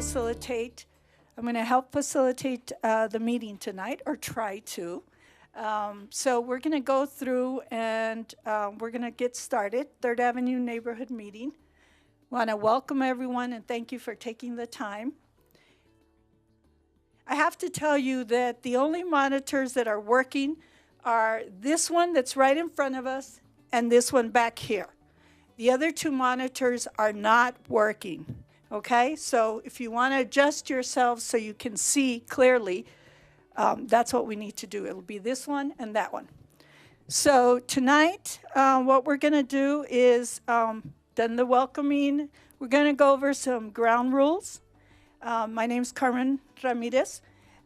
facilitate. I'm going to help facilitate the meeting tonight, or try to. So we're going to go through and we're going to get started. Third Avenue Neighborhood Meeting. Want to welcome everyone and thank you for taking the time. I have to tell you that the only monitors that are working are this one that's right in front of us and this one back here. The other two monitors are not working, okay? So if you want to adjust yourselves so you can see clearly, that's what we need to do. It'll be this one and that one. So tonight, what we're going to do is, done the welcoming, we're going to go over some ground rules. My name's Carmen Ramirez.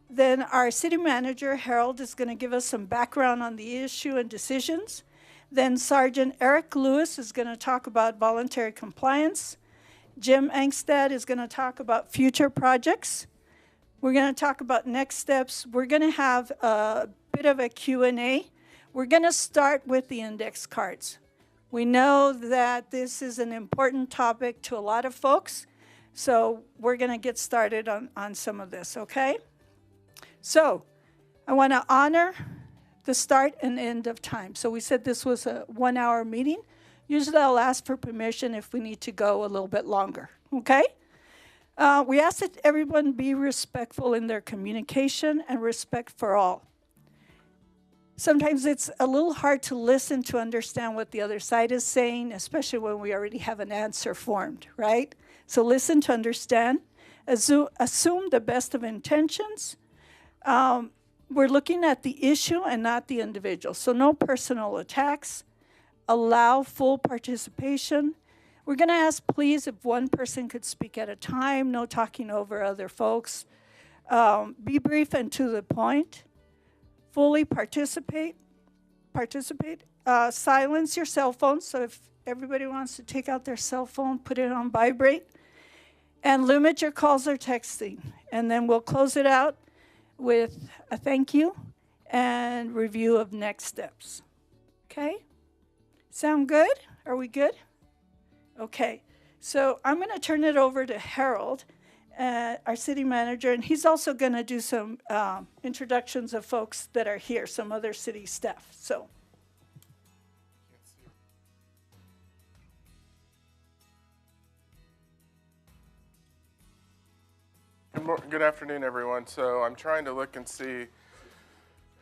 Then our city manager, Harold, is going to give us some background on the issue and decisions. Then Sergeant Eric Lewis is going to talk about voluntary compliance. Jim Angstad is going to talk about future projects. We're going to talk about next steps. We're going to have a bit of a Q&A. We're going to start with the index cards. We know that this is an important topic to a lot of folks, so we're going to get started on some of this, okay? So I want to honor the start and end of time. So we said this was a 1-hour meeting. Usually I'll ask for permission if we need to go a little bit longer, okay? We ask that everyone be respectful in their communication and respect for all. Sometimes it's a little hard to listen to understand what the other side is saying, especially when we already have an answer formed, right? So listen to understand. Assume the best of intentions. We're looking at the issue and not the individual. So no personal attacks. Allow full participation. We're going to ask, please, if one person could speak at a time, no talking over other folks. Be brief and to the point. Fully participate. Silence your cell phone. So if everybody wants to take out their cell phone, put it on vibrate. And limit your calls or texting. And then we'll close it out with a thank you and review of next steps. Okay? Sound good? Are we good? Okay. So I'm going to turn it over to Harold, our city manager, and he's also going to do some introductions of folks that are here, some other city staff. So. Good afternoon, everyone. So I'm trying to look and see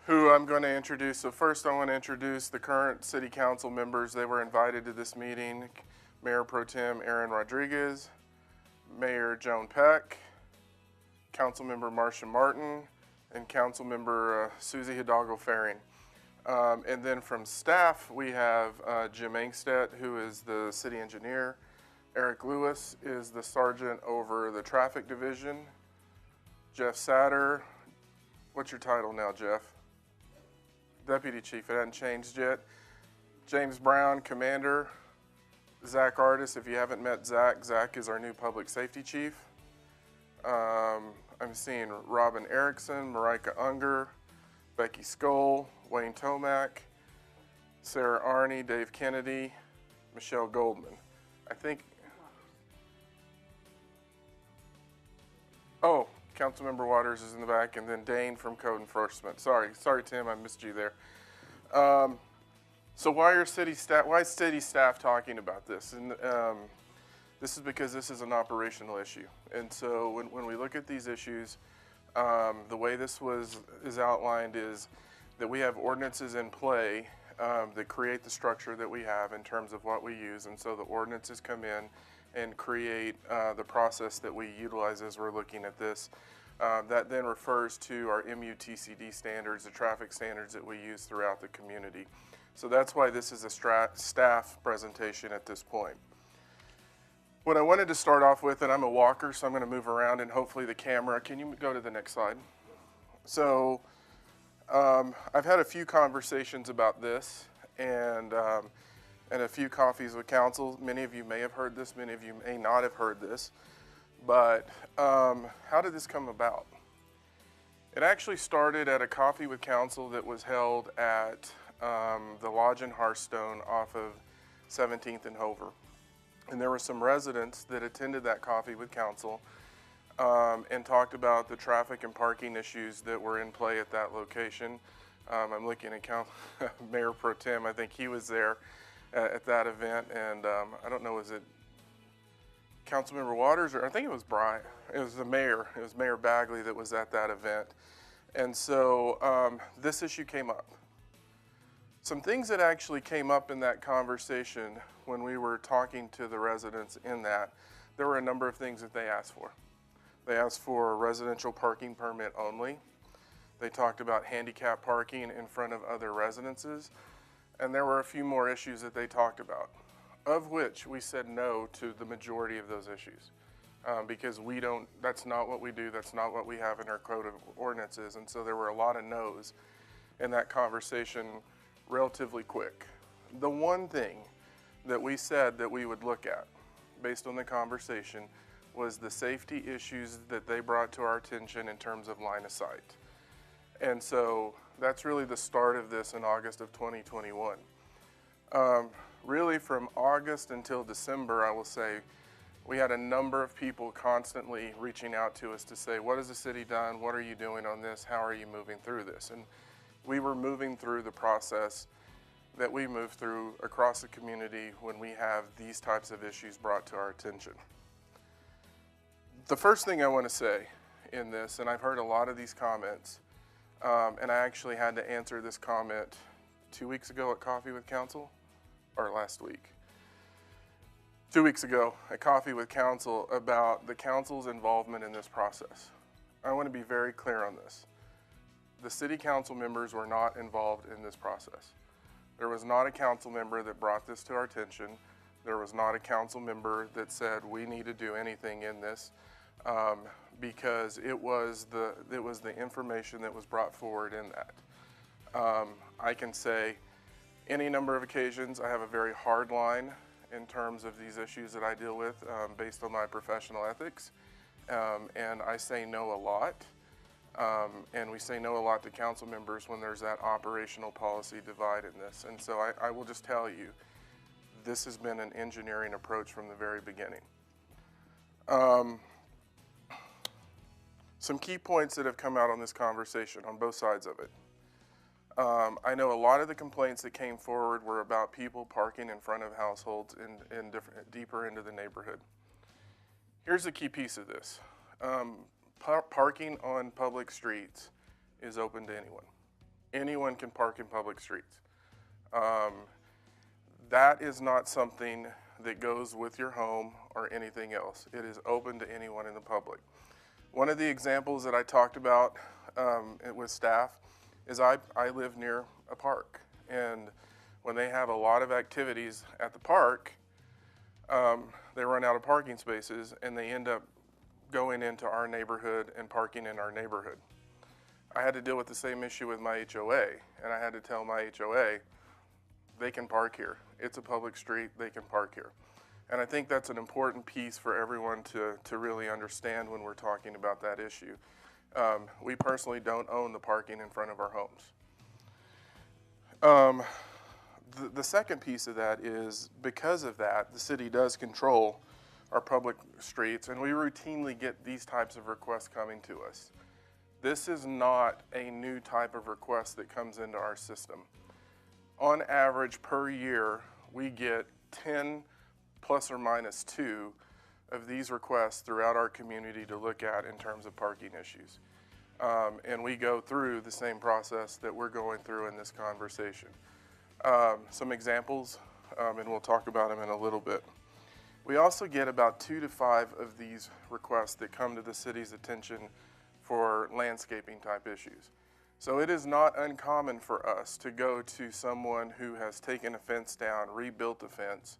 who I'm going to introduce. So first I want to introduce the current city council members. They were invited to this meeting. Mayor Pro Tem Aaron Rodriguez, Mayor Joan Peck, Councilmember Marcia Martin, and Councilmember Susie Hidalgo Faring. And then from staff, we have Jim Angstad, who is the city engineer. Eric Lewis is the sergeant over the traffic division. Jeff Satter, what's your title now, Jeff? Deputy Chief, it hasn't changed yet. James Brown, Commander. Zach Artis, if you haven't met Zach, Zach is our new Public Safety Chief. I'm seeing Robin Erickson, Marika Unger, Becky Skoll, Wayne Tomac, Sarah Arney, Dave Kennedy, Michelle Goldman. I think, oh, Councilmember Waters is in the back, and then Dane from Code Enforcement. Sorry, Tim, I missed you there. So why is city staff talking about this? And this is because this is an operational issue. And so when we look at these issues, the way this is outlined is that we have ordinances in play that create the structure that we have in terms of what we use. And so the ordinances come in and create the process that we utilize as we're looking at this. That then refers to our MUTCD standards, the traffic standards that we use throughout the community. So that's why this is a staff presentation at this point. What I wanted to start off with, and I'm a walker, so I'm going to move around, and hopefully the camera, can you go to the next slide? So I've had a few conversations about this, and a few coffees with council. Many of you may have heard this, many of you may not have heard this, but how did this come about? It actually started at a coffee with council that was held at the Lodge in Hearthstone off of 17th and Hover. And there were some residents that attended that coffee with council and talked about the traffic and parking issues that were in play at that location. I'm looking at Mayor Pro Tem. I think he was there at that event, and I don't know, was it Councilmember Waters, or I think it was Brian. It was the mayor. It was Mayor Bagley that was at that event. And so this issue came up. Some things that actually came up in that conversation when we were talking to the residents in that, there were a number of things that they asked for. They asked for a residential parking permit only. They talked about handicap parking in front of other residences. And there were a few more issues that they talked about, of which we said no to the majority of those issues. Because that's not what we do, that's not what we have in our code of ordinances. And so there were a lot of no's in that conversation relatively quick. The one thing that we said that we would look at, based on the conversation, was the safety issues that they brought to our attention in terms of line of sight. And so that's really the start of this in August of 2021. Really from August until December, I will say, we had a number of people constantly reaching out to us to say, what has the city done? What are you doing on this? How are you moving through this? And we were moving through the process that we move through across the community when we have these types of issues brought to our attention. The first thing I want to say in this, and I've heard a lot of these comments, and I actually had to answer this comment 2 weeks ago at Coffee with Council, or last week. 2 weeks ago at Coffee with Council about the council's involvement in this process. I want to be very clear on this. The city council members were not involved in this process. There was not a council member that brought this to our attention. There was not a council member that said we need to do anything in this because it was the information that was brought forward in that. I can say any number of occasions I have a very hard line in terms of these issues that I deal with based on my professional ethics, and I say no a lot. And we say no a lot to council members when there's that operational policy divide in this. And so I will just tell you, this has been an engineering approach from the very beginning. Some key points that have come out on this conversation on both sides of it. I know a lot of the complaints that came forward were about people parking in front of households in deeper into the neighborhood. Here's the key piece of this. Parking on public streets is open to anyone. Anyone can park in public streets. That is not something that goes with your home or anything else. It is open to anyone in the public. One of the examples that I talked about with staff is I live near a park, and when they have a lot of activities at the park, they run out of parking spaces and they end up going into our neighborhood and parking in our neighborhood. I had to deal with the same issue with my HOA, and I had to tell my HOA, they can park here. It's a public street, they can park here. And I think that's an important piece for everyone to really understand when we're talking about that issue. We personally don't own the parking in front of our homes. The second piece of that is, because of that, the city does control our public streets, and we routinely get these types of requests coming to us. This is not a new type of request that comes into our system. On average per year, we get 10 plus or minus 2 of these requests throughout our community to look at in terms of parking issues. And we go through the same process that we're going through in this conversation. Some examples, and we'll talk about them in a little bit. We also get about 2 to 5 of these requests that come to the city's attention for landscaping type issues. So it is not uncommon for us to go to someone who has taken a fence down, rebuilt a fence,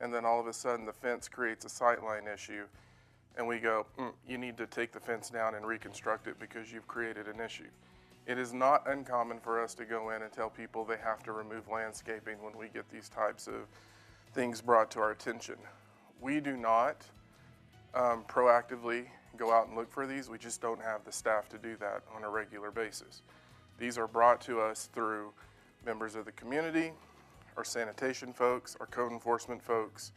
and then all of a sudden the fence creates a sightline issue, and we go, you need to take the fence down and reconstruct it because you've created an issue. It is not uncommon for us to go in and tell people they have to remove landscaping when we get these types of things brought to our attention. We do not proactively go out and look for these. We just don't have the staff to do that on a regular basis. These are brought to us through members of the community, our sanitation folks, our code enforcement folks,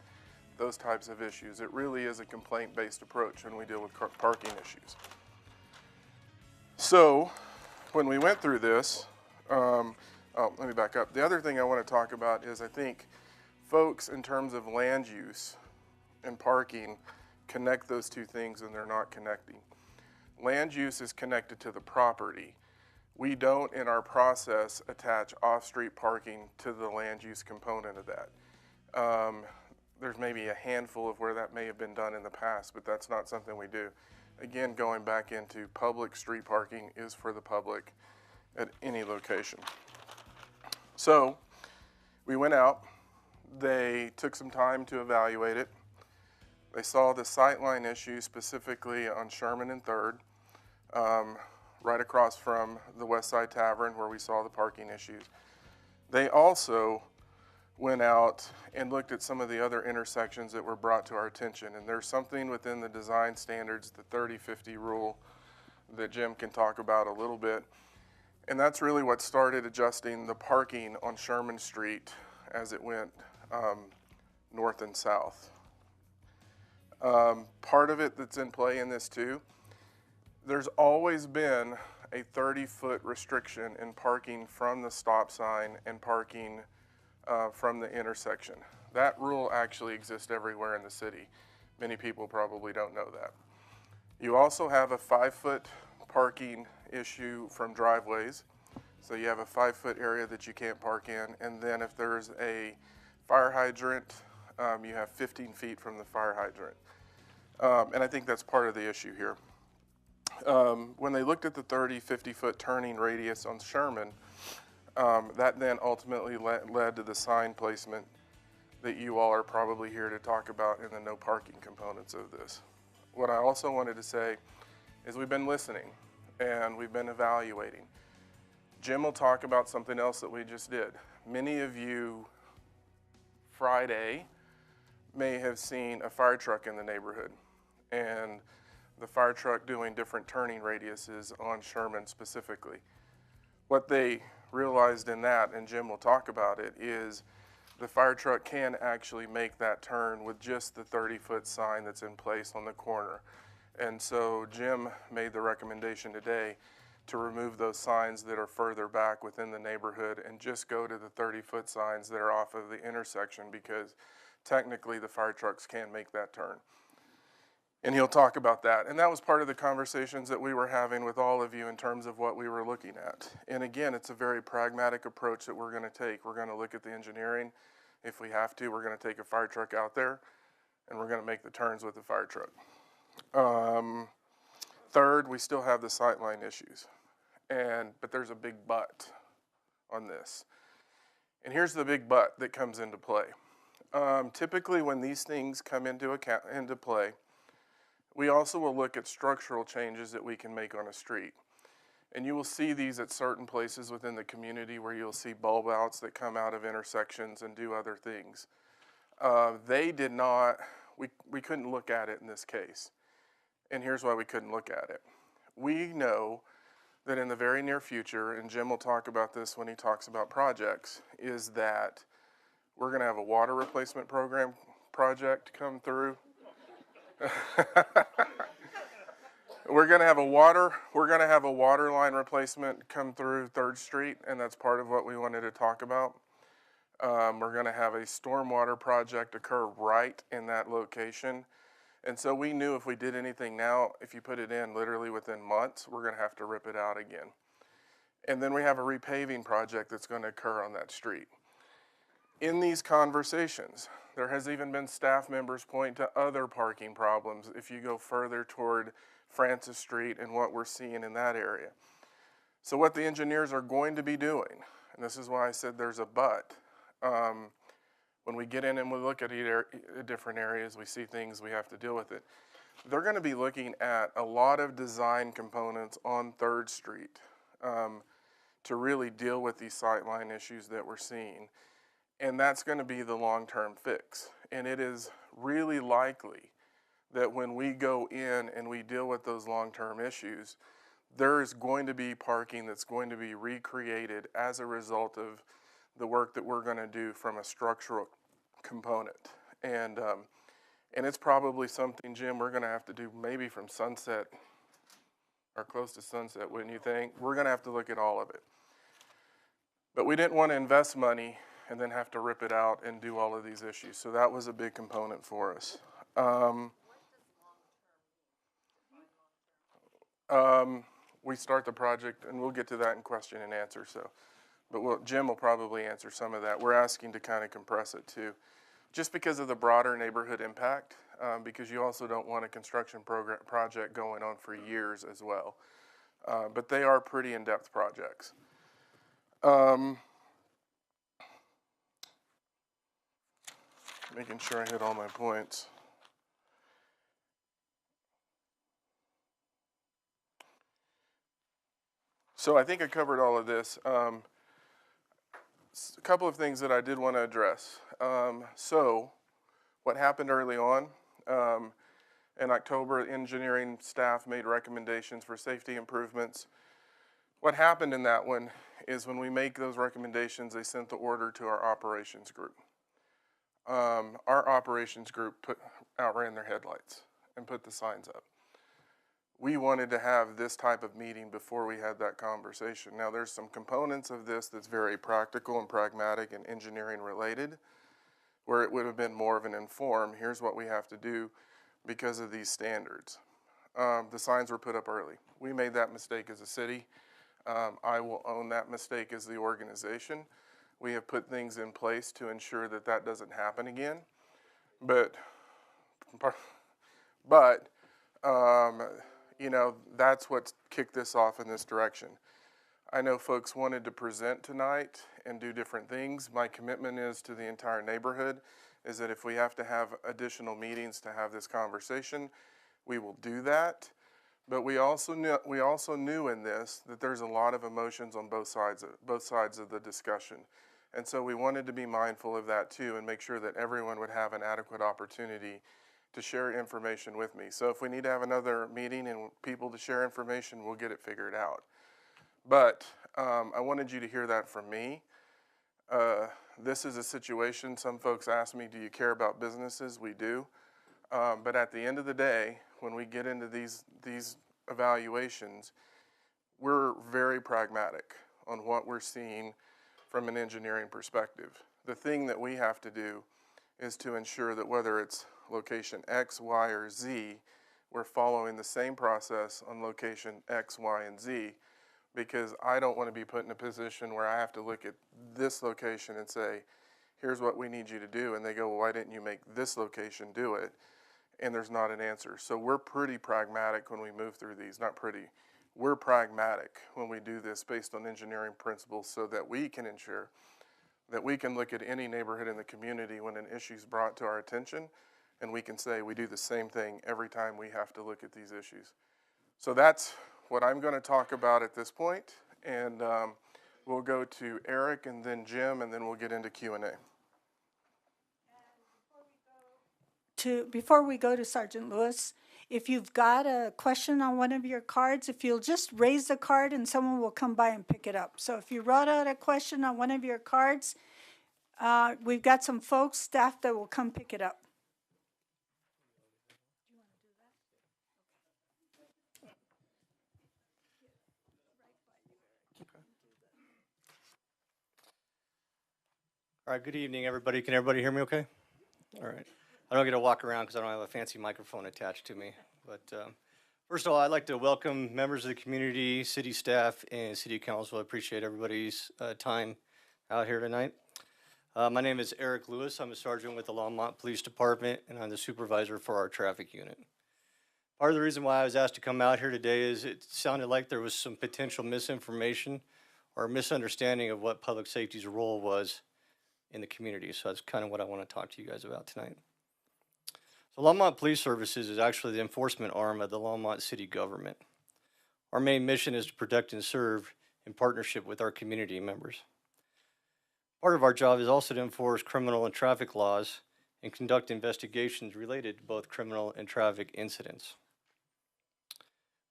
those types of issues. It really is a complaint-based approach when we deal with parking issues. So when we went through this, let me back up. The other thing I want to talk about is I think folks in terms of land use and parking connect those two things, and they're not connecting. Land use is connected to the property. We don't, in our process, attach off-street parking to the land use component of that. There's maybe a handful of where that may have been done in the past, but that's not something we do. Again, going back into public street parking is for the public at any location. So we went out, they took some time to evaluate it. They saw the sightline issue specifically on Sherman and 3rd, right across from the West Side Tavern where we saw the parking issues. They also went out and looked at some of the other intersections that were brought to our attention. And there's something within the design standards, the 30-50 rule, that Jim can talk about a little bit. And that's really what started adjusting the parking on Sherman Street as it went north and south. Part of it that's in play in this too, there's always been a 30-foot restriction in parking from the stop sign and parking from the intersection. That rule actually exists everywhere in the city. Many people probably don't know that. You also have a 5-foot parking issue from driveways. So you have a 5-foot area that you can't park in, and then if there's a fire hydrant, you have 15 feet from the fire hydrant. And I think that's part of the issue here. When they looked at the 50-foot turning radius on Sherman, that then ultimately led to the sign placement that you all are probably here to talk about in the no parking components of this. What I also wanted to say is we've been listening and we've been evaluating. Jim will talk about something else that we just did. Many of you Friday may have seen a fire truck in the neighborhood, and the fire truck doing different turning radiuses on Sherman specifically. What they realized in that, and Jim will talk about it, is the fire truck can actually make that turn with just the 30-foot sign that's in place on the corner. And so Jim made the recommendation today to remove those signs that are further back within the neighborhood and just go to the 30-foot signs that are off of the intersection, because technically the fire trucks can make that turn. And he'll talk about that. And that was part of the conversations that we were having with all of you in terms of what we were looking at. And again, it's a very pragmatic approach that we're going to take. We're going to look at the engineering. If we have to, we're going to take a fire truck out there, and we're going to make the turns with the fire truck. Third, we still have the sightline issues. But there's a big but on this. And here's the big but that comes into play. Typically when these things come into play, we also will look at structural changes that we can make on a street. And you will see these at certain places within the community where you'll see bulb outs that come out of intersections and do other things. We couldn't look at it in this case. And here's why we couldn't look at it. We know that in the very near future, and Jim will talk about this when he talks about projects, is that we're going to have a water replacement project come through. We're going to have a water line replacement come through 3rd Street, and that's part of what we wanted to talk about. We're going to have a stormwater project occur right in that location. And so we knew if we did anything now, if you put it in literally within months, we're going to have to rip it out again. And then we have a repaving project that's going to occur on that street. In these conversations, there has even been staff members point to other parking problems if you go further toward Francis Street and what we're seeing in that area. So what the engineers are going to be doing, and this is why I said there's a but, when we get in and we look at different areas, we see things, we have to deal with it. They're going to be looking at a lot of design components on 3rd Street to really deal with these sightline issues that we're seeing. And that's going to be the long-term fix. And it is really likely that when we go in and we deal with those long-term issues, there is going to be parking that's going to be recreated as a result of the work that we're going to do from a structural component. And And it's probably something, Jim, we're going to have to do maybe from sunset or close to sunset, wouldn't you think? We're going to have to look at all of it. But we didn't want to invest money and then have to rip it out and do all of these issues. So that was a big component for us. We start the project, and we'll get to that in question and answer. So, but Jim will probably answer some of that. We're asking to kind of compress it too, just because of the broader neighborhood impact. Because you also don't want a construction project going on for years as well. But they are pretty in-depth projects. Making sure I hit all my points. So I think I covered all of this. A couple of things that I did want to address. So what happened early on, in October, engineering staff made recommendations for safety improvements. What happened in that one is when we make those recommendations, they sent the order to our operations group. Our operations group outran their headlights and put the signs up. We wanted to have this type of meeting before we had that conversation. Now, there's some components of this that's very practical and pragmatic and engineering related, where it would have been more of an informed, here's what we have to do because of these standards. The signs were put up early. We made that mistake as a city. I will own that mistake as the organization. We have put things in place to ensure that that doesn't happen again. But you know, that's what kicked this off in this direction. I know folks wanted to present tonight and do different things. My commitment is to the entire neighborhood is that if we have to have additional meetings to have this conversation, we will do that. But we also knew in this that there's a lot of emotions on both sides of the discussion. And so we wanted to be mindful of that too and make sure that everyone would have an adequate opportunity to share information with me. So if we need to have another meeting and people to share information, we'll get it figured out. But I wanted you to hear that from me. This is a situation, some folks ask me, do you care about businesses? We do. But at the end of the day, when we get into these evaluations, we're very pragmatic on what we're seeing from an engineering perspective. The thing that we have to do is to ensure that whether it's location X, Y, or Z, we're following the same process on location X, Y, and Z, because I don't want to be put in a position where I have to look at this location and say, here's what we need you to do, and they go, well, why didn't you make this location do it? And there's not an answer. So we're pretty pragmatic when we move through these. Not pretty. We're pragmatic when we do this based on engineering principles so that we can ensure that we can look at any neighborhood in the community when an issue is brought to our attention, and we can say we do the same thing every time we have to look at these issues. So that's what I'm going to talk about at this point, and we'll go to Eric and then Jim, and then we'll get into Q&A. Before we go to Sergeant Lewis, if you've got a question on one of your cards, if you'll just raise the card and someone will come by and pick it up. So if you wrote out a question on one of your cards, we've got some folks, staff that will come pick it up. All right, good evening, everybody. Can everybody hear me okay? All right. I don't get to walk around because I don't have a fancy microphone attached to me. But first of all, I'd like to welcome members of the community, city staff, and city council. I appreciate everybody's time out here tonight. My name is Eric Lewis. I'm a sergeant with the Longmont Police Department, and I'm the supervisor for our traffic unit. Part of the reason why I was asked to come out here today is it sounded like there was some potential misinformation or misunderstanding of what public safety's role was in the community. So that's kind of what I want to talk to you guys about tonight. So Longmont Police Services is actually the enforcement arm of the Longmont city government. Our main mission is to protect and serve in partnership with our community members. Part of our job is also to enforce criminal and traffic laws and conduct investigations related to both criminal and traffic incidents.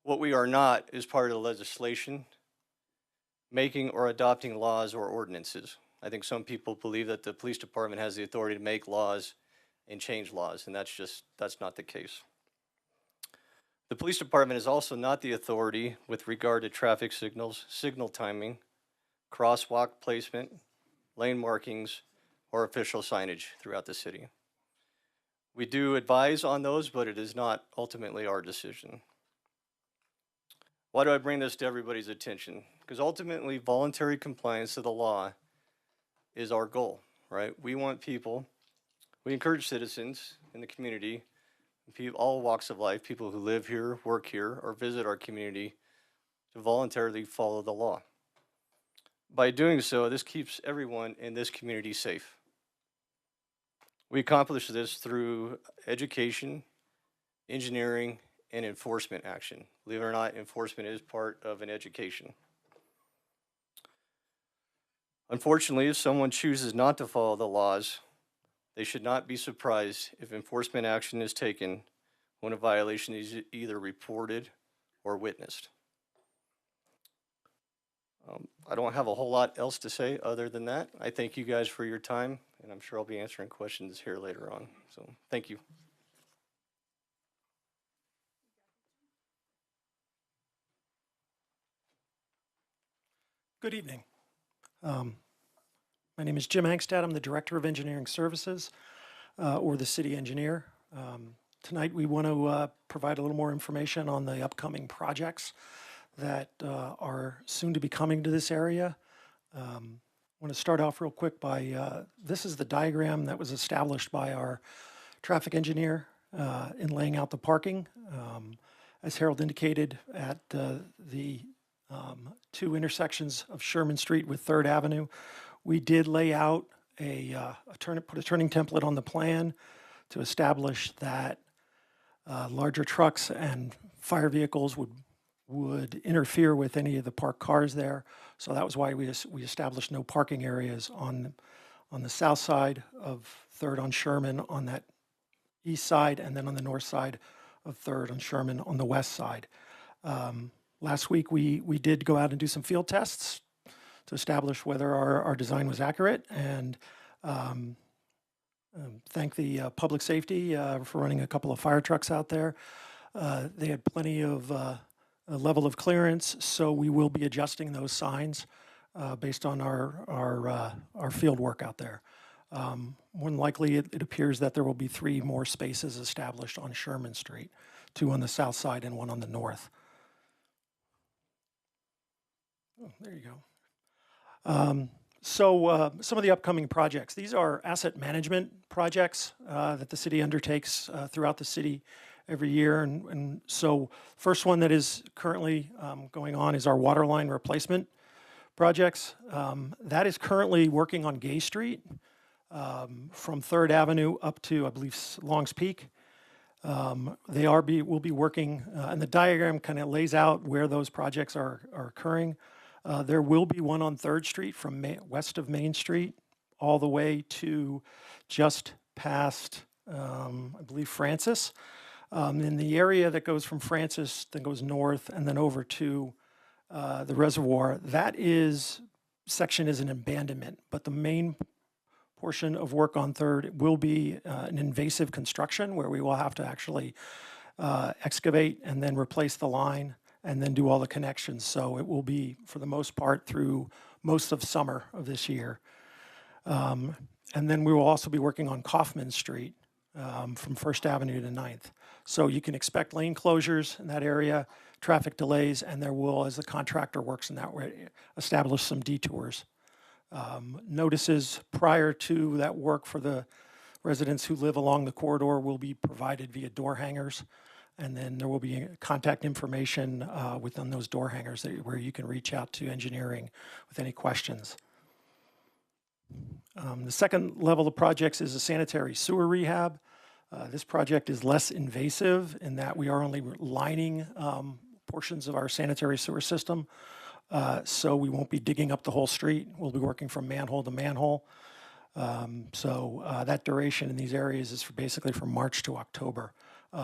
What we are not is part of the legislation, making or adopting laws or ordinances. I think some people believe that the police department has the authority to make laws and change laws, and that's not the case. The police department is also not the authority with regard to traffic signals, signal timing, crosswalk placement, lane markings, or official signage throughout the city. We do advise on those, but it is not ultimately our decision. Why do I bring this to everybody's attention? Because ultimately, voluntary compliance to the law is our goal, right? We encourage citizens in the community, all walks of life, people who live here, work here, or visit our community, to voluntarily follow the law. By doing so, this keeps everyone in this community safe. We accomplish this through education, engineering, and enforcement action. Believe it or not, enforcement is part of an education. Unfortunately, if someone chooses not to follow the laws, they should not be surprised if enforcement action is taken when a violation is either reported or witnessed. I don't have a whole lot else to say other than that. I thank you guys for your time, and I'm sure I'll be answering questions here later on. So thank you. Good evening. My name is Jim Angstad. I'm the Director of Engineering Services, or the City Engineer. Tonight we want to provide a little more information on the upcoming projects that are soon to be coming to this area. I want to start off real quick by, this is the diagram that was established by our traffic engineer in laying out the parking. As Harold indicated, at the two intersections of Sherman Street with 3rd Avenue, we did lay out put a turning template on the plan to establish that larger trucks and fire vehicles would interfere with any of the parked cars there. So that was why we established no parking areas on the south side of 3rd on Sherman on that east side, and then on the north side of 3rd on Sherman on the west side. Last week we did go out and do some field tests to establish whether our design was accurate, and thank the public safety for running a couple of fire trucks out there. They had plenty of a level of clearance, so we will be adjusting those signs based on our field work out there. More than likely, it appears that there will be 3 more spaces established on Sherman Street, 2 on the south side and 1 on the north. Oh, there you go. So some of the upcoming projects. These are asset management projects that the city undertakes throughout the city every year. And so first one that is currently going on is our water line replacement projects. That is currently working on Gay Street from 3rd Avenue up to, I believe, Longs Peak. Will be working, and the diagram kind of lays out where those projects are occurring. There will be one on 3rd Street from west of Main Street all the way to just past, I believe, Francis. In the area that goes from Francis, then goes north, and then over to the reservoir, section is an abandonment, but the main portion of work on 3rd will be an invasive construction where we will have to actually excavate and then replace the line and then do all the connections. So it will be, for the most part, through most of summer of this year. And then we will also be working on Kaufman Street from 1st Avenue to 9th. So you can expect lane closures in that area, traffic delays, and there will, as the contractor works in that way, establish some detours. Notices prior to that work for the residents who live along the corridor will be provided via door hangers. And then there will be contact information within those door hangers where you can reach out to engineering with any questions. The second level of projects is a sanitary sewer rehab. This project is less invasive in that we are only lining portions of our sanitary sewer system. So we won't be digging up the whole street. We'll be working from manhole to manhole. That duration in these areas is basically from March to October.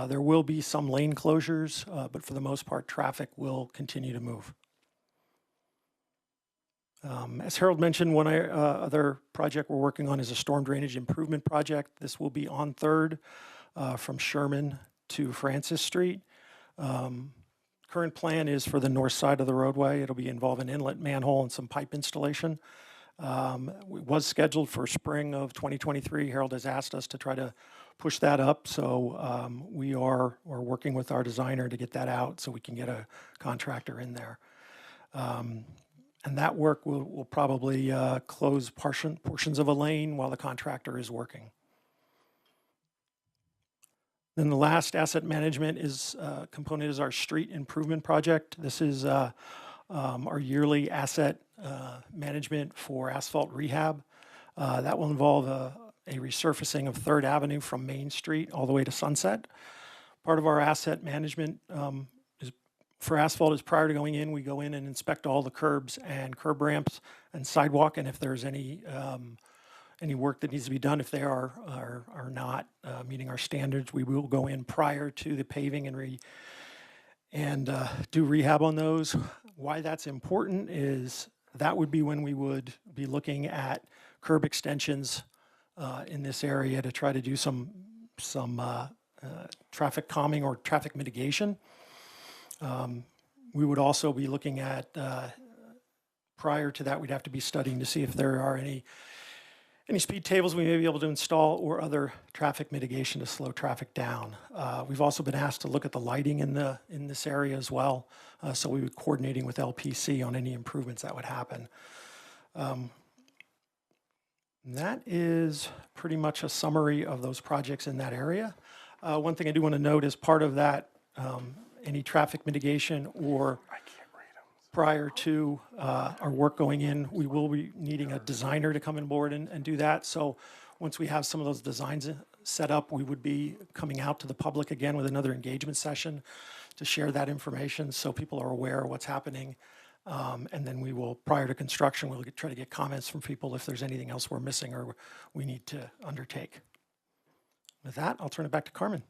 There will be some lane closures, but for the most part, traffic will continue to move. As Harold mentioned, one other project we're working on is a storm drainage improvement project. This will be on 3rd from Sherman to Francis Street. Current plan is for the north side of the roadway. It'll be involving inlet manhole and some pipe installation. It was scheduled for spring of 2023. Harold has asked us to try to push that up, so we're working with our designer to get that out so we can get a contractor in there. And that work will probably close portions of a lane while the contractor is working. Then the last asset management component is our street improvement project. This is our yearly asset management for asphalt rehab. That will involve a resurfacing of 3rd Avenue from Main Street all the way to Sunset. Part of our asset management for asphalt is prior to going in, we go in and inspect all the curbs and curb ramps and sidewalk, and if there's any work that needs to be done, if they are not meeting our standards, we will go in prior to the paving and do rehab on those. Why that's important is that would be when we would be looking at curb extensions in this area to try to do some traffic calming or traffic mitigation. We would also be looking at, prior to that, we'd have to be studying to see if there are any speed tables we may be able to install or other traffic mitigation to slow traffic down. We've also been asked to look at the lighting in this area as well, so we would be coordinating with LPC on any improvements that would happen. That is pretty much a summary of those projects in that area. One thing I do want to note is part of that, any traffic mitigation or prior to our work going in, we will be needing a designer to come on board and do that. So once we have some of those designs set up, we would be coming out to the public again with another engagement session to share that information so people are aware of what's happening. And then we will, prior to construction, we'll try to get comments from people if there's anything else we're missing or we need to undertake. With that, I'll turn it back to Carmen.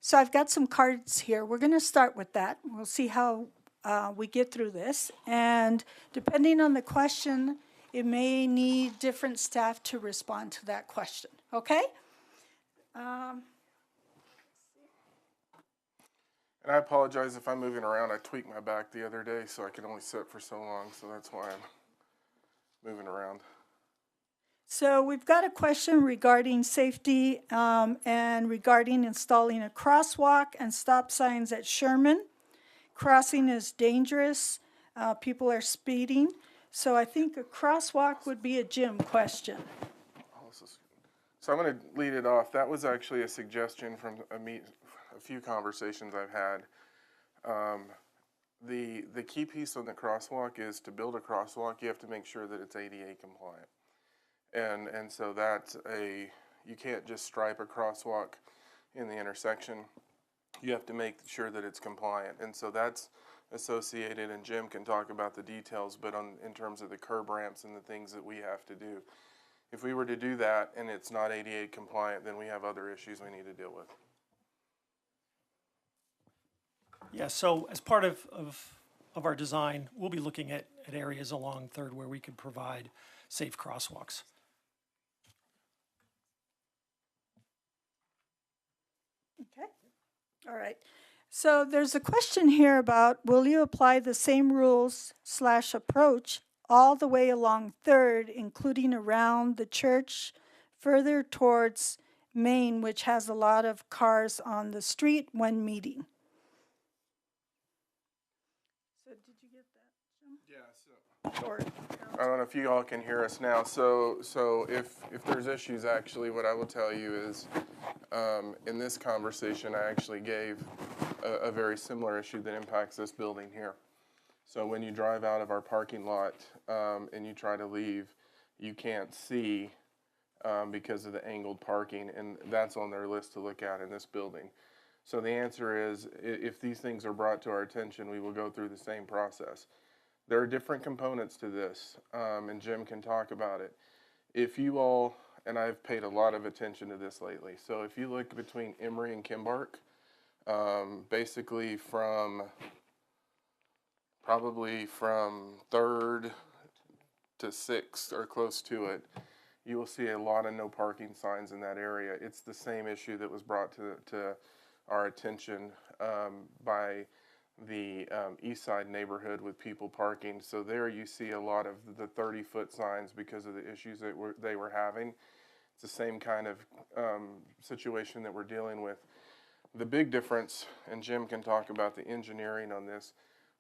So I've got some cards here. We're going to start with that. We'll see how we get through this. And depending on the question, it may need different staff to respond to that question. Okay? And I apologize if I'm moving around. I tweaked my back the other day, so I could only sit for so long. So that's why I'm moving around. So we've got a question regarding safety and regarding installing a crosswalk and stop signs at Sherman. Crossing is dangerous. People are speeding. So I think a crosswalk would be a Jim question. So I'm going to lead it off. That was actually a suggestion from a few conversations I've had. The key piece on the crosswalk is to build a crosswalk, you have to make sure that it's ADA compliant. And so that's you can't just stripe a crosswalk in the intersection. You have to make sure that it's compliant. And so that's associated, and Jim can talk about the details, but in terms of the curb ramps and the things that we have to do. If we were to do that and it's not ADA compliant, then we have other issues we need to deal with. Yeah, so as part of our design, we'll be looking at areas along 3rd where we could provide safe crosswalks. Okay. All right. So there's a question here about, will you apply the same rules/approach all the way along 3rd, including around the church, further towards Main, which has a lot of cars on the street when meeting? So did you get that, Jim? Yeah, so Or I don't know if you all can hear us now. So if there's issues, actually, what I will tell you is, in this conversation, I actually gave a very similar issue that impacts this building here. So when you drive out of our parking lot and you try to leave, you can't see because of the angled parking, and that's on their list to look at in this building. So the answer is, if these things are brought to our attention, we will go through the same process. There are different components to this, and Jim can talk about it. If you all and I've paid a lot of attention to this lately. So if you look between Emory and Kimbark, basically probably from 3rd to 6th or close to it, you will see a lot of no parking signs in that area. It's the same issue that was brought to our attention by the east side neighborhood with people parking. So there you see a lot of the 30-foot signs because of the issues that they were having. It's the same kind of situation that we're dealing with. The big difference, and Jim can talk about the engineering on this,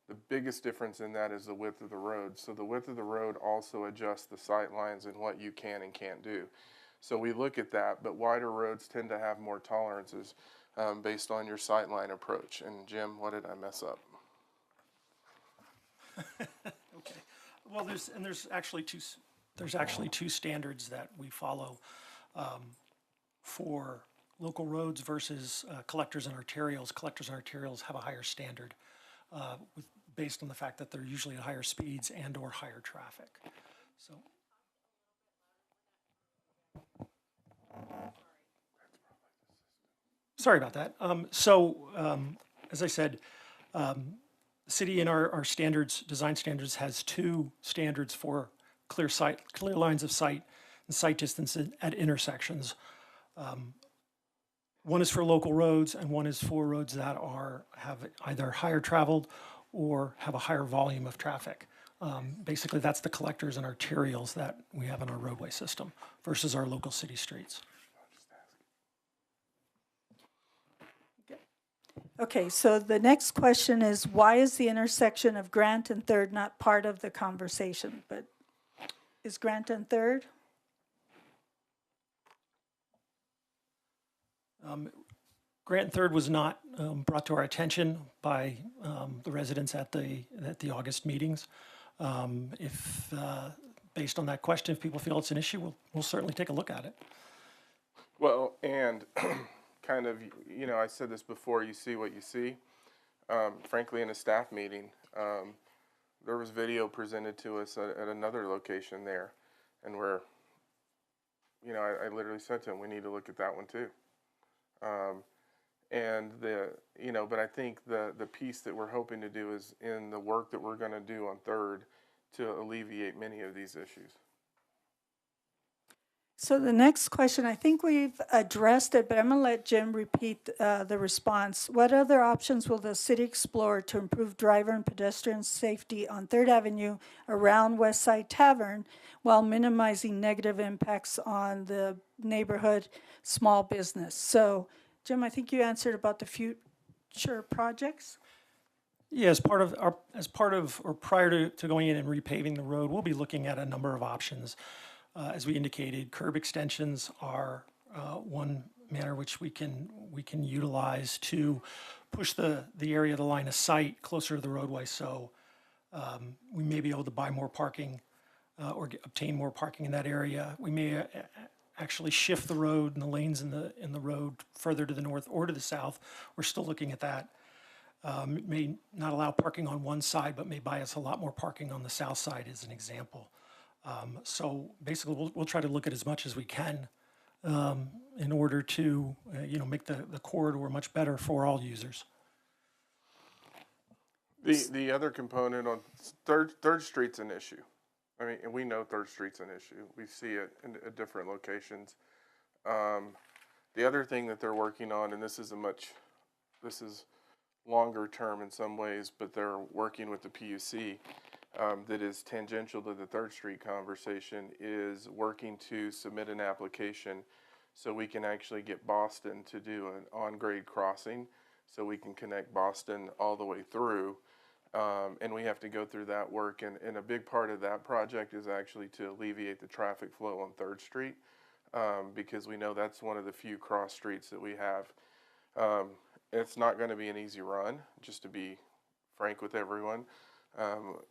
the biggest difference in that is the width of the road. So the width of the road also adjusts the sight lines and what you can and can't do. So we look at that, but wider roads tend to have more tolerances based on your sight line approach. And Jim, what did I mess up? Okay. Well, there's actually two standards that we follow for local roads versus collectors and arterials. Collectors and arterials have a higher standard based on the fact that they're usually at higher speeds and or higher traffic. So. Sorry about that. As I said, the city in our standards, design standards, has two standards for clear lines of sight and sight distance at intersections. One is for local roads, and one is for roads that have either higher traveled or have a higher volume of traffic. Basically, that's the collectors and arterials that we have in our roadway system versus our local city streets. Okay, so the next question is, why is the intersection of Grant and 3rd not part of the conversation? But is Grant and 3rd? Grant and 3rd was not brought to our attention by the residents at the August meetings. If based on that question, if people feel it's an issue, we'll certainly take a look at it. Well, and kind of, you know, I said this before, you see what you see. Frankly, in a staff meeting, there was video presented to us at another location there, and where, you know, I literally said to him, we need to look at that one too. And you know, but I think the piece that we're hoping to do is in the work that we're going to do on 3rd to alleviate many of these issues. So the next question, I think we've addressed it, but I'm going to let Jim repeat the response. What other options will the city explore to improve driver and pedestrian safety on 3rd Avenue around West Side Tavern while minimizing negative impacts on the neighborhood small business? So, Jim, I think you answered about the future projects. Yeah, as part of or prior to going in and repaving the road, we'll be looking at a number of options. As we indicated, curb extensions are one manner which we can utilize to push the area of the line of sight closer to the roadway. So we may be able to buy more parking or obtain more parking in that area. We may actually shift the road and the lanes in the road further to the north or to the south. We're still looking at that. It may not allow parking on one side, but may buy us a lot more parking on the south side, as an example. So basically, we'll try to look at as much as we can in order to, make the corridor much better for all users. The other component on Third Street's an issue. I mean, and we know 3rd Street's an issue. We see it at different locations. The other thing that they're working on, and this is longer term in some ways, but they're working with the PUC that is tangential to the 3rd Street conversation, is working to submit an application so we can actually get Boston to do an on-grade crossing so we can connect Boston all the way through. And we have to go through that work, and a big part of that project is actually to alleviate the traffic flow on 3rd Street because we know that's one of the few cross streets that we have. It's not going to be an easy run, just to be frank with everyone.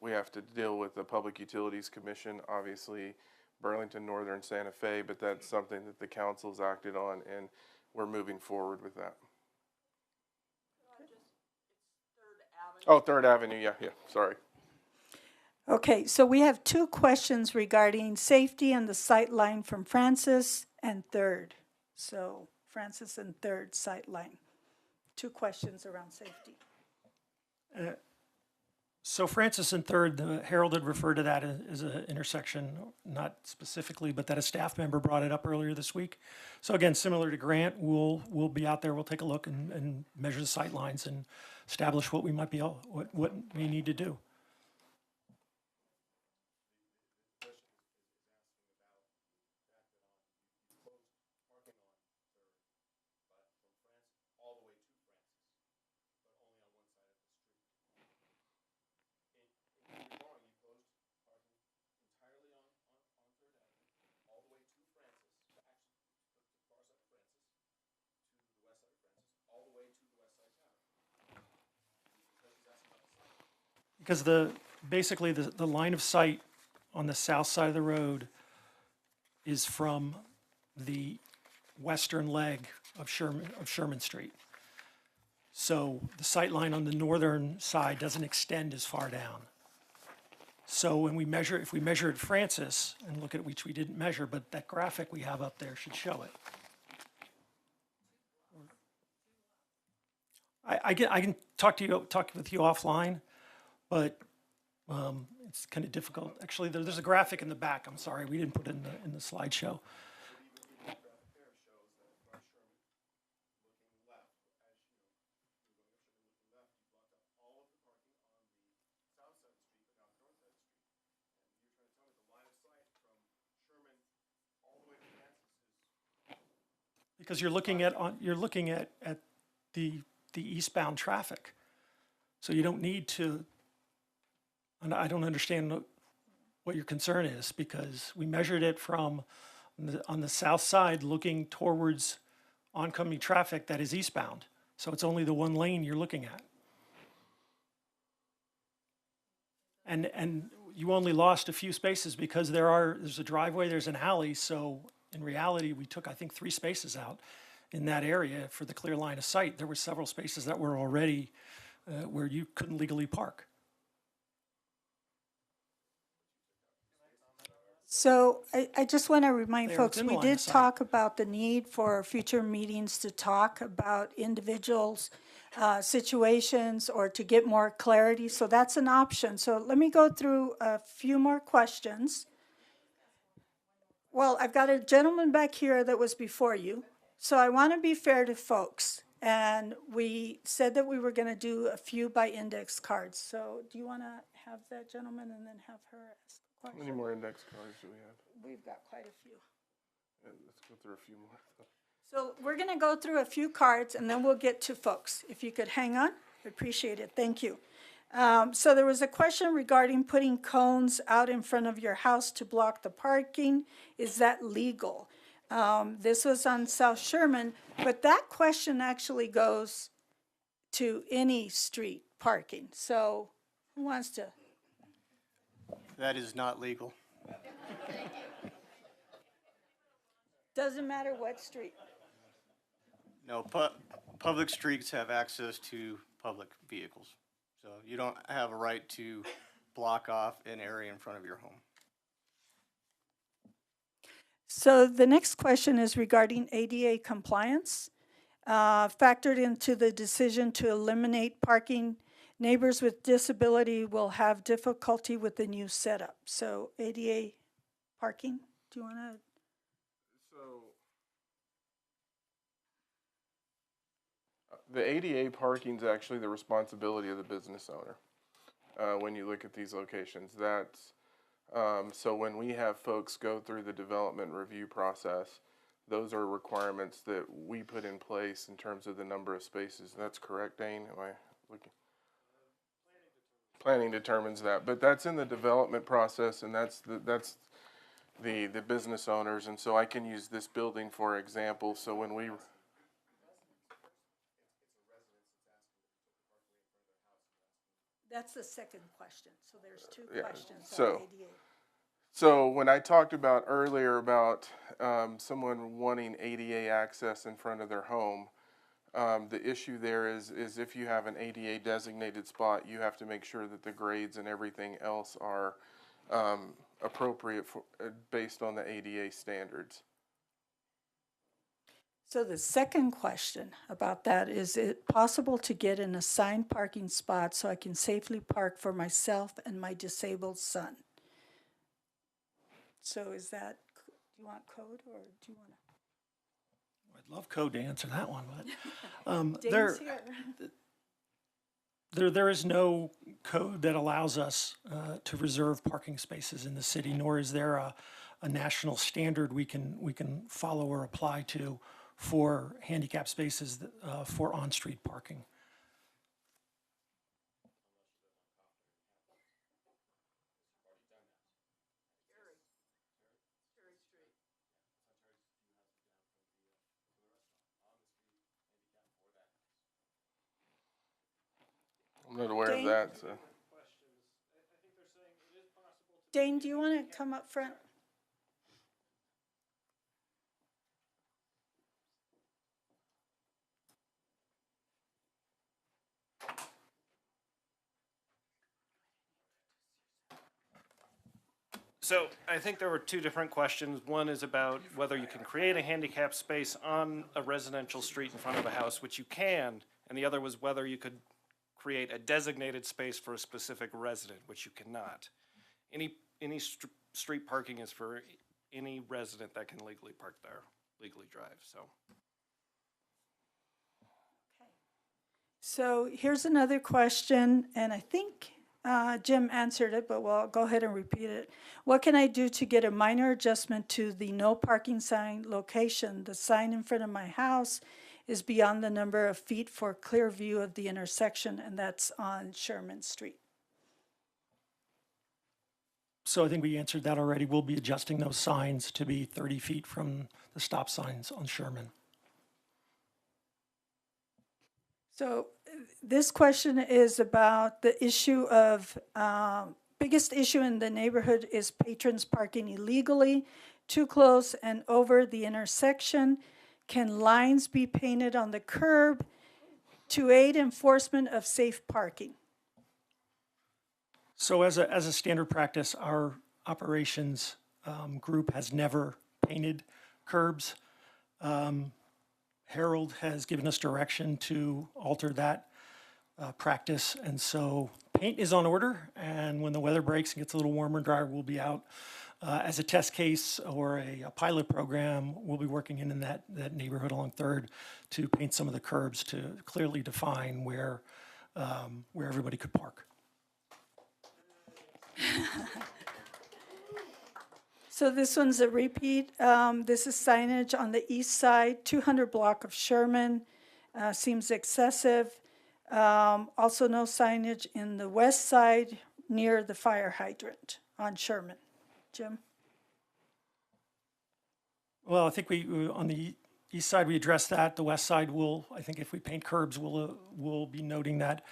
We have to deal with the Public Utilities Commission, obviously Burlington Northern Santa Fe, but that's something that the council's acted on, and we're moving forward with that. Oh, 3rd Avenue, yeah, sorry. Okay, so we have two questions regarding safety and the sight line from Francis and Third. So Francis and Third sight line. Two questions around safety. So Francis and Third, the Herald had referred to that as an intersection, not specifically, but that a staff member brought it up earlier this week. So again, similar to Grant, we'll be out there, we'll take a look and measure the sight lines and establish what we might be, what we need to do. Because basically the line of sight on the south side of the road is from the western leg of Sherman Street. So the sight line on the northern side doesn't extend as far down. So when we measure, if we measure at Francis and look at which we didn't measure, but that graphic we have up there should show it. I can talk with you offline, but it's kind of difficult. Actually, there's a graphic in the back. I'm sorry, we didn't put it in the slideshow. Because you're looking at the eastbound traffic, so you don't need to. And I don't understand what your concern is, because we measured it from on the south side looking towards oncoming traffic that is eastbound. So it's only the one lane you're looking at. And you only lost a few spaces because there's a driveway, there's an alley. So in reality, we took, I think, 3 spaces out in that area for the clear line of sight. There were several spaces that were already where you couldn't legally park. So I just want to remind They're folks, within the we line of did sight. talk about the need for future meetings to talk about individuals' situations or to get more clarity. So that's an option. So let me go through a few more questions. Well, I've got a gentleman back here that was before you. So I want to be fair to folks. And we said that we were going to do a few by index cards. So do you want to have that gentleman and then have her ask a How question? many more index cards do we have? We've got quite a few. Yeah, let's go through a few more. So we're going to go through a few cards, and then we'll get to folks. If you could hang on, I appreciate it. Thank you. So there was a question regarding putting cones out in front of your house to block the parking. Is that legal? This was on South Sherman, but that question actually goes to any street parking. So who wants to? That is not legal. Doesn't matter what street. No, public streets have access to public vehicles. So you don't have a right to block off an area in front of your home. So the next question is regarding ADA compliance. Factored into the decision to eliminate parking, neighbors with disability will have difficulty with the new setup. So ADA parking, do you want to? So the ADA parking is actually the responsibility of the business owner. When you look at these locations, that's so when we have folks go through the development review process, those are requirements that we put in place in terms of the number of spaces. That's correct, Dane? Am I looking? Planning determines that, but that's in the development process, and that's the business owners. And so I can use this building for example. So when we That's the second question. So there's two Yeah, questions so- on ADA. So when I talked about earlier about someone wanting ADA access in front of their home, The issue there is if you have an ADA designated spot, you have to make sure that the grades and everything else are appropriate for, based on the ADA standards. So the second question about that, is it possible to get an assigned parking spot so I can safely park for myself and my disabled son? So is that, do you want code or do you want to? I'd love code to answer that one, but Dane's here. there is no code that allows us to reserve parking spaces in the city, nor is there a national standard we can follow or apply to for handicap spaces for on-street parking. I'm not aware Dane? of that. So. Dane, do you want to come up front? So I think there were two different questions. One is about whether you can create a handicap space on a residential street in front of a house, which you can, and the other was whether you could create a designated space for a specific resident, which you cannot. Any street parking is for any resident that can legally park there, legally drive, so. So here's another question, and I think Jim answered it, but we'll go ahead and repeat it. What can I do to get a minor adjustment to the no parking sign location? The sign in front of my house is beyond the number of feet for clear view of the intersection, and that's on Sherman Street. So I think we answered that already. We'll be adjusting those signs to be 30 feet from the stop signs on Sherman. So this question is about the issue of, biggest issue in the neighborhood is patrons parking illegally, too close and over the intersection. Can lines be painted on the curb to aid enforcement of safe parking? So as a standard practice, our operations group has never painted curbs. Harold has given us direction to alter that practice, and so paint is on order, and when the weather breaks and gets a little warmer and drier, we'll be out as a test case or a pilot program. We'll be working in that neighborhood along 3rd to paint some of the curbs to clearly define where everybody could park. So this one's a repeat. This is signage on the east side, 200 block of Sherman. Seems excessive. Also no signage in the west side near the fire hydrant on Sherman. Jim? Well, I think we on the east side, we addressed that. The west side I think if we paint curbs, we'll be noting that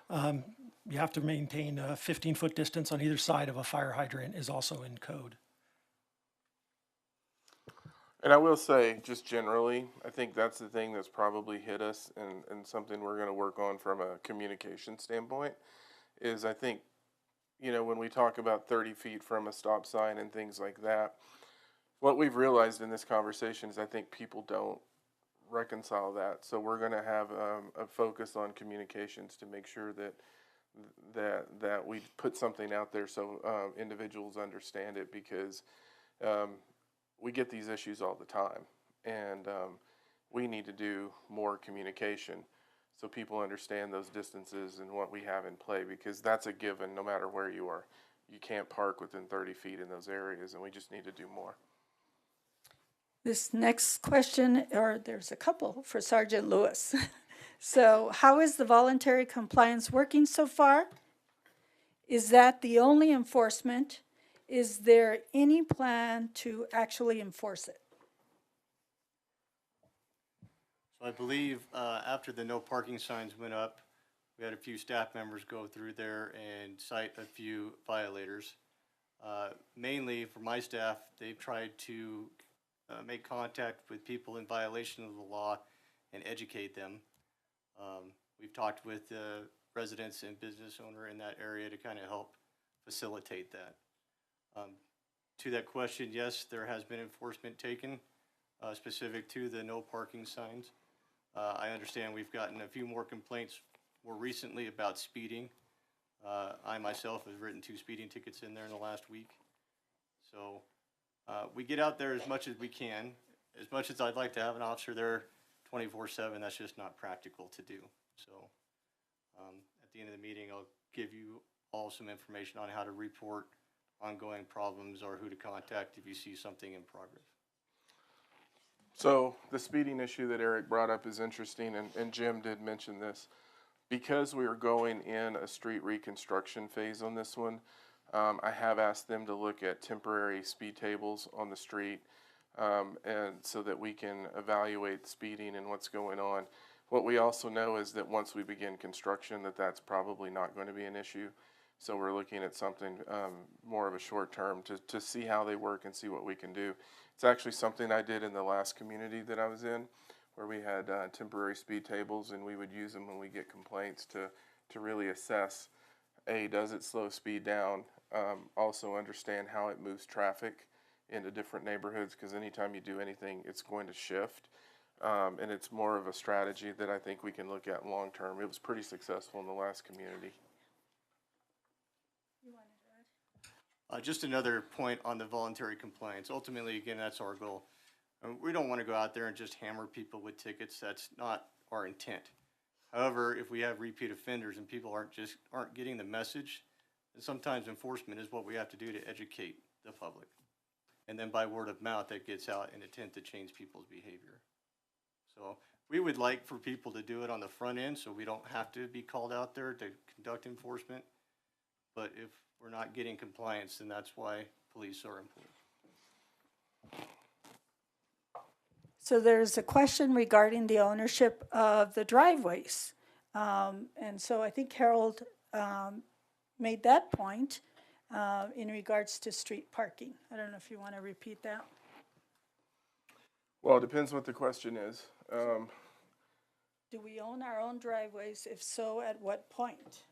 you have to maintain a 15-foot distance on either side of a fire hydrant is also in code. And I will say, just generally, I think that's the thing that's probably hit us and something we're going to work on from a communication standpoint is I think, you know, when we talk about 30 feet from a stop sign and things like that, what we've realized in this conversation is I think people don't reconcile that. So we're going to have a focus on communications to make sure that we put something out there so individuals understand it, because we get these issues all the time, and we need to do more communication so people understand those distances and what we have in play, because that's a given no matter where you are. You can't park within 30 feet in those areas, and we just need to do more. This next question, or there's a couple for Sergeant Lewis. So how is the voluntary compliance working so far? Is that the only enforcement? Is there any plan to actually enforce it? So I believe after the no parking signs went up, we had a few staff members go through there and cite a few violators. Mainly for my staff, they've tried to make contact with people in violation of the law and educate them. We've talked with the residents and business owner in that area to kind of help facilitate that. To that question, yes, there has been enforcement taken specific to the no parking signs. I understand we've gotten a few more complaints more recently about speeding. I myself have written 2 speeding tickets in there in the last week. So we get out there as much as we can. As much as I'd like to have an officer there 24/7, that's just not practical to do. So at the end of the meeting, I'll give you all some information on how to report ongoing problems or who to contact if you see something in progress. So the speeding issue that Eric brought up is interesting, and Jim did mention this. Because we are going in a street reconstruction phase on this one, I have asked them to look at temporary speed tables on the street, and so that we can evaluate speeding and what's going on. What we also know is that once we begin construction, that's probably not going to be an issue. So we're looking at something more of a short term to see how they work and see what we can do. It's actually something I did in the last community that I was in, where we had temporary speed tables, and we would use them when we get complaints to really assess, A, does it slow speed down? Also understand how it moves traffic into different neighborhoods, because anytime you do anything, it's going to shift. And it's more of a strategy that I think we can look at long term. It was pretty successful in the last community. Just another point on the voluntary compliance. Ultimately, again, that's our goal. We don't want to go out there and just hammer people with tickets. That's not our intent. However, if we have repeat offenders and people aren't getting the message, then sometimes enforcement is what we have to do to educate the public. And then by word of mouth, that gets out in attempt to change people's behavior. So we would like for people to do it on the front end so we don't have to be called out there to conduct enforcement. But if we're not getting compliance, then that's why police are important. So there's a question regarding the ownership of the driveways. And so I think Harold made that point in regards to street parking. I don't know if you want to repeat that. Well, it depends what the question is. Do we own our own driveways? If so, at what point?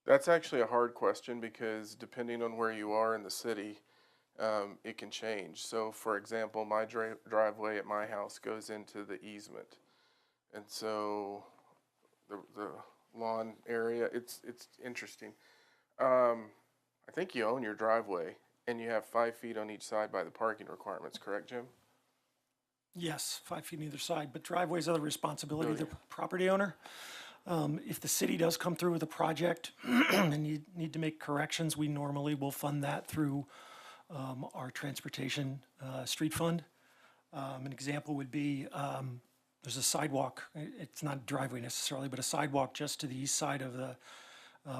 That's actually a hard question, because depending on where you are in the city, it can change. So, for example, my driveway at my house goes into the easement, and so the lawn area, it's interesting. I think you own your driveway, and you have 5 feet on each side by the parking requirements, correct, Jim? Yes, 5 feet on either side, but driveways are the responsibility of the property owner. If the city does come through with a project and you need to make corrections, we normally will fund that through our transportation street fund. An example would be there's a sidewalk. It's not a driveway necessarily, but a sidewalk just to the east side of the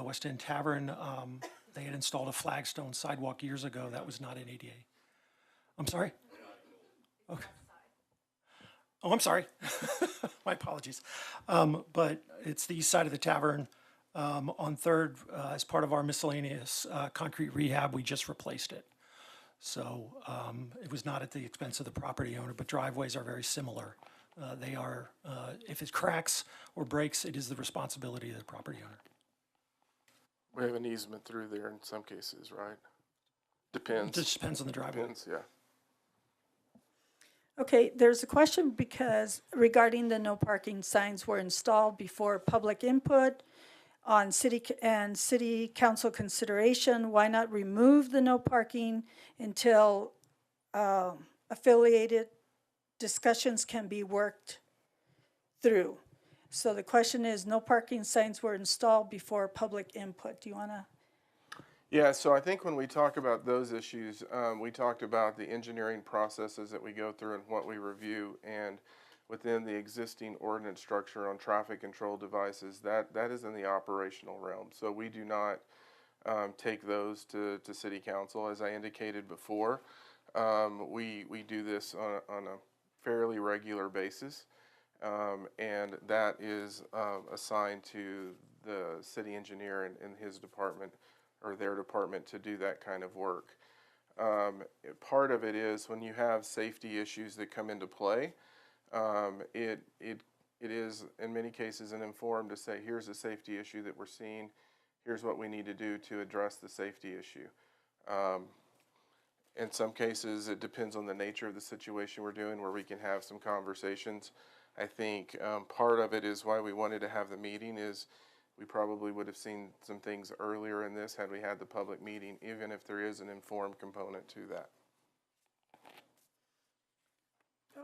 West End Tavern. They had installed a flagstone sidewalk years ago. That was not an ADA. I'm sorry? Okay. Oh, I'm sorry. My apologies. But it's the east side of the tavern on 3rd. As part of our miscellaneous concrete rehab, we just replaced it. So it was not at the expense of the property owner, but driveways are very similar. They are, if it cracks or breaks, it is the responsibility of the property owner. We have an easement through there in some cases, right? Depends. It just depends on the driveway. Depends, yeah. Okay, there's a question because regarding the no parking signs were installed before public input on city council consideration. Why not remove the no parking until affiliated discussions can be worked through? So the question is, no parking signs were installed before public input. Do you want to? Yeah, so I think when we talk about those issues, we talked about the engineering processes that we go through and what we review, and within the existing ordinance structure on traffic control devices, that is in the operational realm. So we do not take those to city council. As I indicated before, we do this on a fairly regular basis, and that is assigned to the city engineer and his department, or their department, to do that kind of work. Part of it is when you have safety issues that come into play, it it is in many cases an informed to say, here's a safety issue that we're seeing, here's what we need to do to address the safety issue. In some cases, it depends on the nature of the situation we're doing, where we can have some conversations. I think part of it is why we wanted to have the meeting is we probably would have seen some things earlier in this had we had the public meeting, even if there is an informed component to that.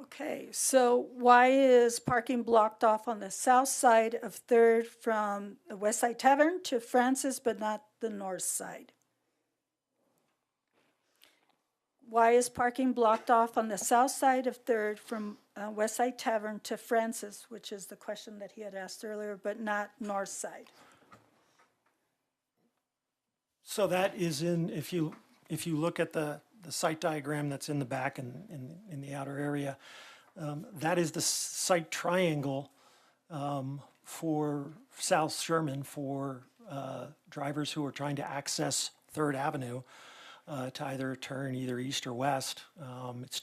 Okay, so why is parking blocked off on the south side of Third from the West Side Tavern to Francis, but not the north side? Why is parking blocked off on the south side of Third from West Side Tavern to Francis, which is the question that he had asked earlier, but not north side? So that is if you look at the site diagram that's in the back and in the outer area, that is the site triangle for South Sherman for drivers who are trying to access Third Avenue to either turn either east or west. It's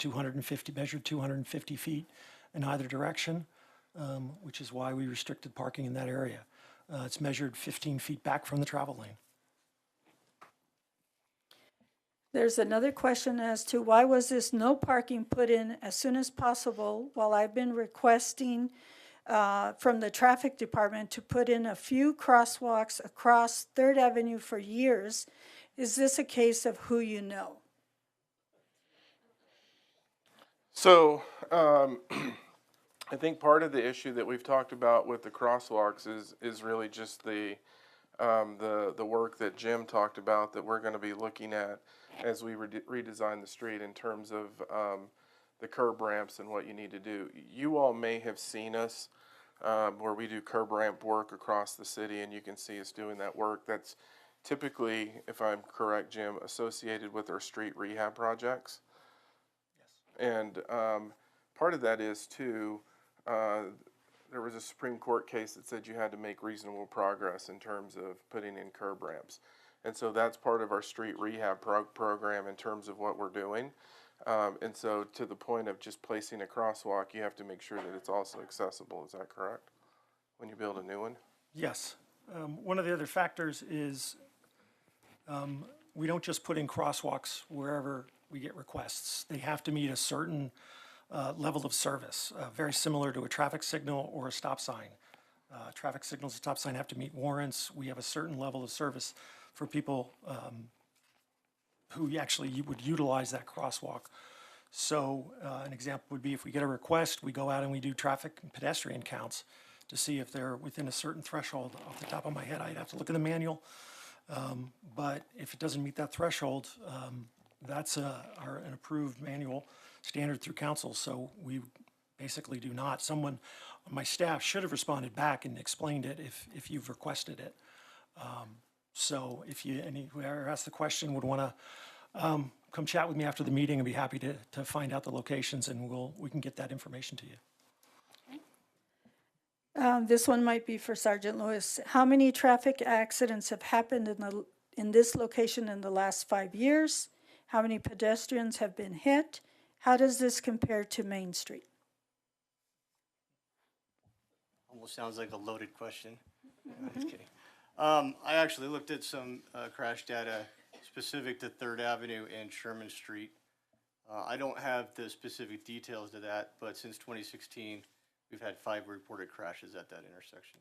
measured 250 feet in either direction, which is why we restricted parking in that area. It's measured 15 feet back from the travel lane. There's another question as to why was this no parking put in as soon as possible, while I've been requesting from the traffic department to put in a few crosswalks across Third Avenue for years. Is this a case of who you know? So I think part of the issue that we've talked about with the crosswalks is really just the work that Jim talked about that we're going to be looking at as we redesign the street in terms of the curb ramps and what you need to do. You all may have seen us where we do curb ramp work across the city, and you can see us doing that work. That's typically, if I'm correct, Jim, associated with our street rehab projects. Yes. And part of that is too, there was a Supreme Court case that said you had to make reasonable progress in terms of putting in curb ramps. And so that's part of our street rehab program in terms of what we're doing. And so to the point of just placing a crosswalk, you have to make sure that it's also accessible. Is that correct? When you build a new one? Yes. One of the other factors is we don't just put in crosswalks wherever we get requests. They have to meet a certain level of service, very similar to a traffic signal or a stop sign. Traffic signals and stop sign have to meet warrants. We have a certain level of service for people who actually would utilize that crosswalk. So an example would be if we get a request, we go out and we do traffic and pedestrian counts to see if they're within a certain threshold. Off the top of my head, I'd have to look at the manual. But if it doesn't meet that threshold, that's an approved manual standard through council. So we basically do not. Someone on my staff should have responded back and explained it if you've requested it. So if whoever asked the question would want to come chat with me after the meeting, I'd be happy to find out the locations, and we can get that information to you. This one might be for Sergeant Lewis. How many traffic accidents have happened in this location in the last 5 years? How many pedestrians have been hit? How does this compare to Main Street? Almost sounds like a loaded question. Just kidding. I actually looked at some crash data specific to 3rd Avenue and Sherman Street. I don't have the specific details to that, but since 2016, we've had 5 reported crashes at that intersection.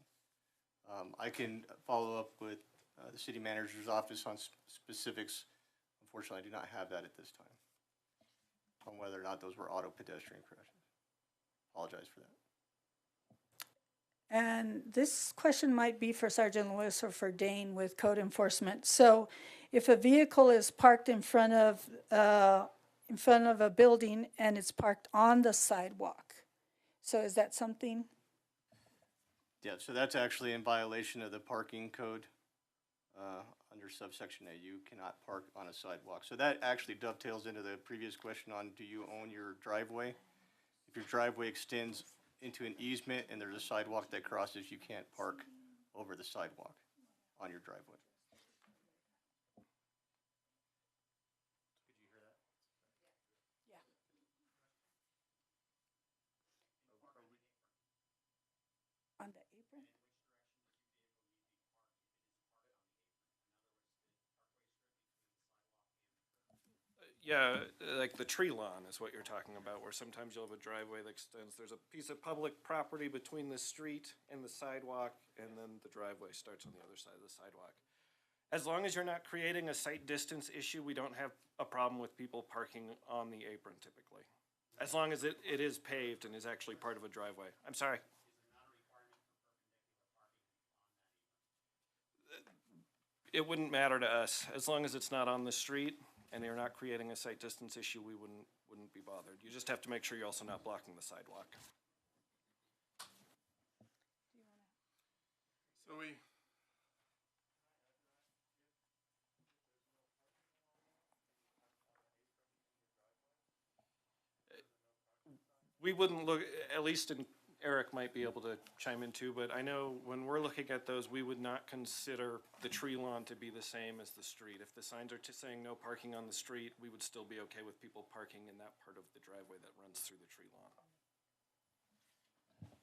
I can follow up with the city manager's office on specifics. Unfortunately, I do not have that at this time on whether or not those were auto pedestrian crashes. Apologize for that. And this question might be for Sergeant Lewis or for Dane with code enforcement. So if a vehicle is parked in front of a building and it's parked on the sidewalk, so is that something? Yeah, so that's actually in violation of the parking code under subsection A. You cannot park on a sidewalk. So that actually dovetails into the previous question on do you own your driveway? If your driveway extends into an easement and there's a sidewalk that crosses, you can't park over the sidewalk on your driveway. Yeah, like the tree lawn is what you're talking about, where sometimes you'll have a driveway that extends. There's a piece of public property between the street and the sidewalk, and then the driveway starts on the other side of the sidewalk. As long as you're not creating a sight distance issue, we don't have a problem with people parking on the apron typically. As long as it is paved and is actually part of a driveway. I'm sorry. It wouldn't matter to us, as long as it's not on the street and you're not creating a sight distance issue, we wouldn't be bothered. You just have to make sure you're also not blocking the sidewalk. So We wouldn't look, at least Eric might be able to chime in too, but I know when we're looking at those, we would not consider the tree lawn to be the same as the street. If the signs are saying no parking on the street, we would still be okay with people parking in that part of the driveway that runs through the tree lawn.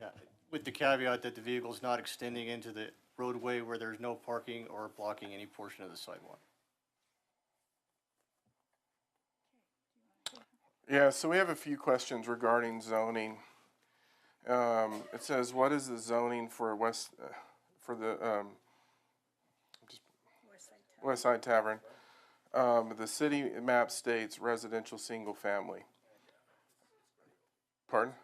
Yeah, with the caveat that the vehicle's not extending into the roadway where there's no parking or blocking any portion of the sidewalk. Yeah, so we have a few questions regarding zoning. It says, what is the zoning for the West Side Tavern? The city map states residential single family. Pardon?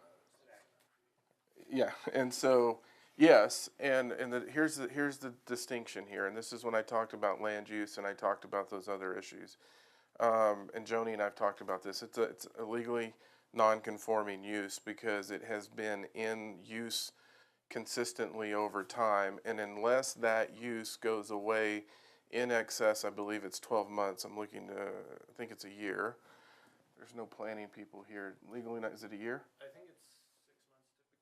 Yeah, and so, yes, here's the distinction here, and this is when I talked about land use and I talked about those other issues. And Joni and I've talked about this. It's a legally non-conforming use because it has been in use consistently over time, and unless that use goes away in excess, I believe it's 12 months. I'm looking to, I think it's a year. There's no planning people here. Legally, is it a year? I think it's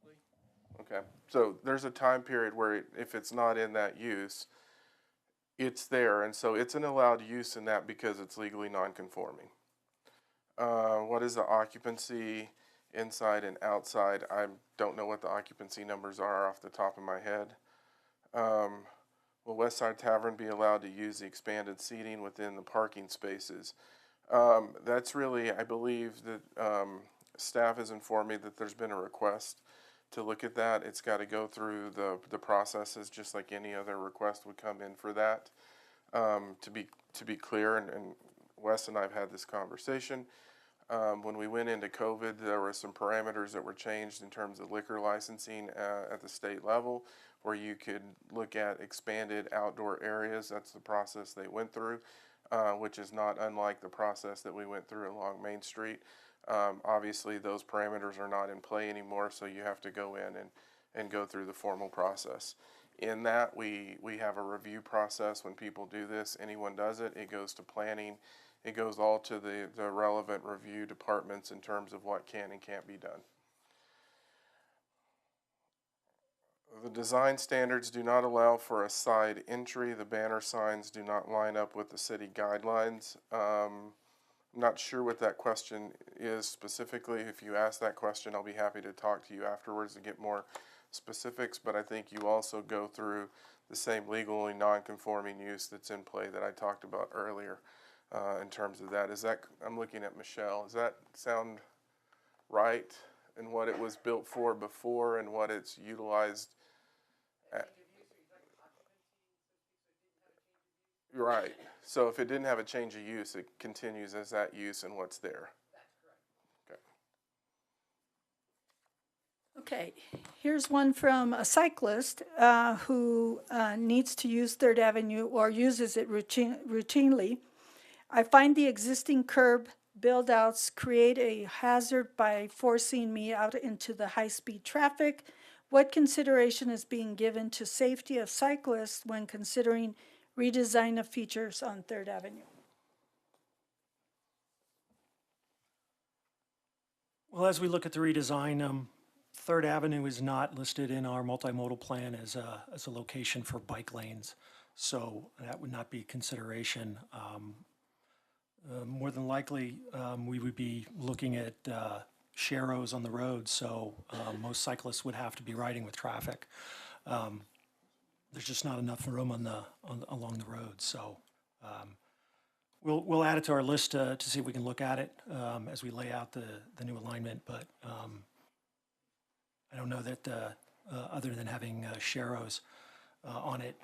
6 months typically. Okay, so there's a time period where if it's not in that use, it's there, and so it's an allowed use in that because it's legally non-conforming. What is the occupancy inside and outside? I don't know what the occupancy numbers are off the top of my head. Will West Side Tavern be allowed to use the expanded seating within the parking spaces? That's really, I believe that staff has informed me that there's been a request to look at that. It's got to go through the processes just like any other request would come in for that. To be clear, and Wes and I have had this conversation. When we went into COVID, there were some parameters that were changed in terms of liquor licensing at the state level, where you could look at expanded outdoor areas. That's the process they went through, which is not unlike the process that we went through along Main Street. Obviously, those parameters are not in play anymore, so you have to go in and go through the formal process. In that, we have a review process when people do this. Anyone does it, it goes to planning. It goes all to the relevant review departments in terms of what can and can't be done. The design standards do not allow for a side entry. The banner signs do not line up with the city guidelines. I'm not sure what that question is specifically. If you ask that question, I'll be happy to talk to you afterwards to get more specifics, but I think you also go through the same legally non-conforming use that's in play that I talked about earlier in terms of that. Is that, I'm looking at Michelle, does that sound right in what it was built for before and what it's utilized at? Right. So if it didn't have a change of use, it continues as that use and what's there. That's correct. Okay, here's one from a cyclist who needs to use Third Avenue or uses it routinely. I find the existing curb build-outs create a hazard by forcing me out into the high-speed traffic. What consideration is being given to safety of cyclists when considering redesign of features on Third Avenue? Well, as we look at the redesign, Third Avenue is not listed in our multimodal plan as a location for bike lanes, so that would not be a consideration. More than likely, we would be looking at sharrows on the road, so most cyclists would have to be riding with traffic. There's just not enough room along the road, so We'll add it to our list to see if we can look at it as we lay out the new alignment, but I don't know that other than having sharrows on it,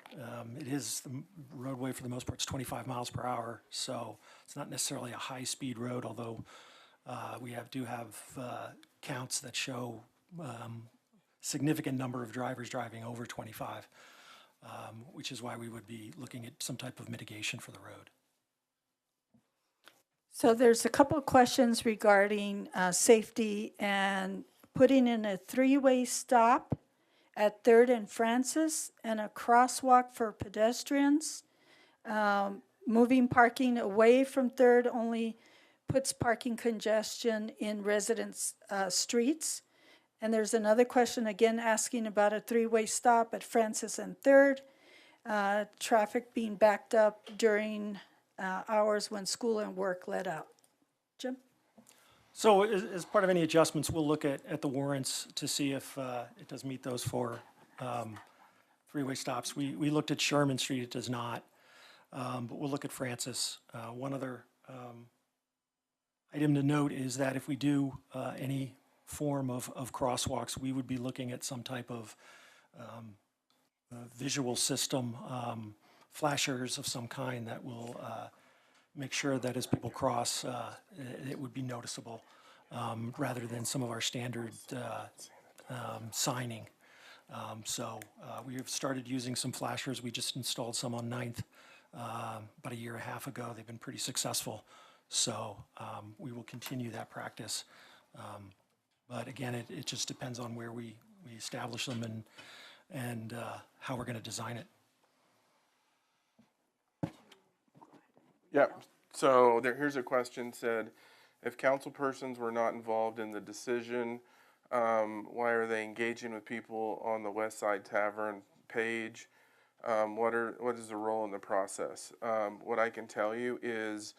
it is the roadway for the most part. It's 25 miles per hour, so it's not necessarily a high-speed road, although we do have counts that show significant number of drivers driving over 25, which is why we would be looking at some type of mitigation for the road. So there's a couple of questions regarding safety and putting in a three-way stop at 3rd and Francis and a crosswalk for pedestrians. Moving parking away from 3rd only puts parking congestion in residents' streets. And there's another question again asking about a three-way stop at Francis and 3rd. Traffic being backed up during hours when school and work let out. Jim? So as part of any adjustments, we'll look at the warrants to see if it does meet those four three-way stops. We looked at Sherman Street, it does not, but we'll look at Francis. One other item to note is that if we do any form of crosswalks, we would be looking at some type of visual system, flashers of some kind that will make sure that as people cross, it would be noticeable rather than some of our standard signing. So we have started using some flashers. We just installed some on 9th about a year and a half ago. They've been pretty successful. So we will continue that practice. But again, it just depends on where we establish them and how we're going to design it. Yeah, so here's a question said, if council persons were not involved in the decision, why are they engaging with people on the West Side Tavern page? What is the role in the process? What I can tell you is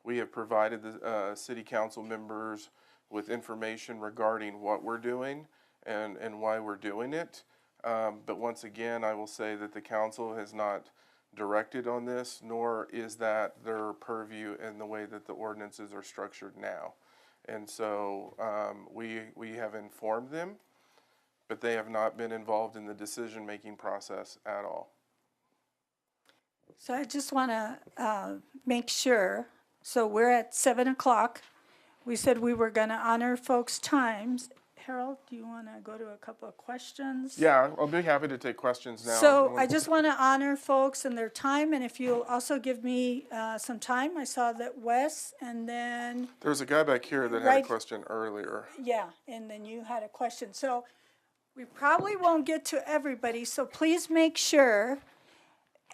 we have provided the city council members with information regarding what we're doing and why we're doing it. But once again, I will say that the council has not directed on this, nor is that their purview in the way that the ordinances are structured now. And so we have informed them, but they have not been involved in the decision-making process at all. So I just want to make sure, so we're at 7 o'clock. We said we were going to honor folks' times. Harold, do you want to go to a couple of questions? Yeah, I'll be happy to take questions now. So I just want to honor folks and their time, and if you'll also give me some time. I saw that Wes, and then, There was a guy back here that had a Right. question earlier. yeah, and then you had a question. So we probably won't get to everybody, so please make sure,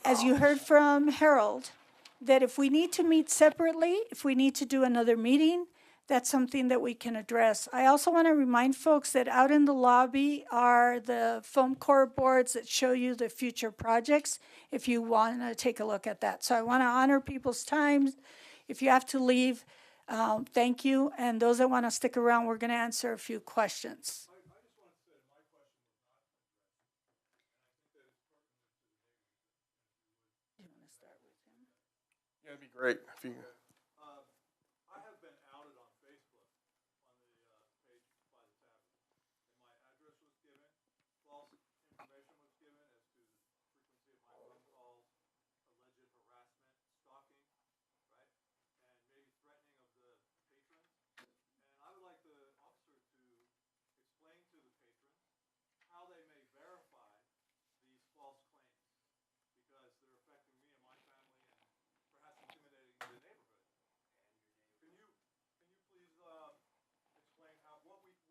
as you heard from Harold, that if we need to meet separately, if we need to do another meeting, that's something that we can address. I also want to remind folks that out in the lobby are the foam core boards that show you the future projects, if you want to take a look at that. So I want to honor people's times. If you have to leave, thank you. And those that want to stick around, we're going to answer a few questions. Yeah, it'd be great if you. I have been outed on Facebook on the page by the tavern. And my address was given, false information was given as to the frequency of my phone calls, alleged harassment, stalking, right? And maybe threatening of the patrons. And I would like the officer to explain to the patrons how they may verify these false claims, because they're affecting me and my family and perhaps intimidating the neighborhood. Can you please explain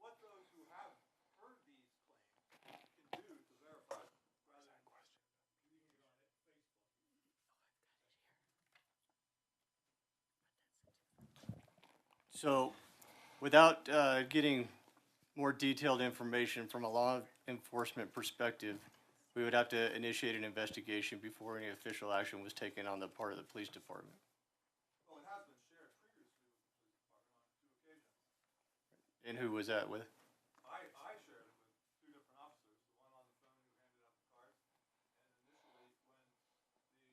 what those who have heard these claims can do to verify them, rather than leaving it on Facebook? So, without getting more detailed information from a law enforcement perspective, we would have to initiate an investigation before any official action was taken on the part of the police department. Well, it has been shared previously with the police department on 2 occasions. And who was that with? I shared it with 2 different officers, the one on the phone who handed out the cards, and initially when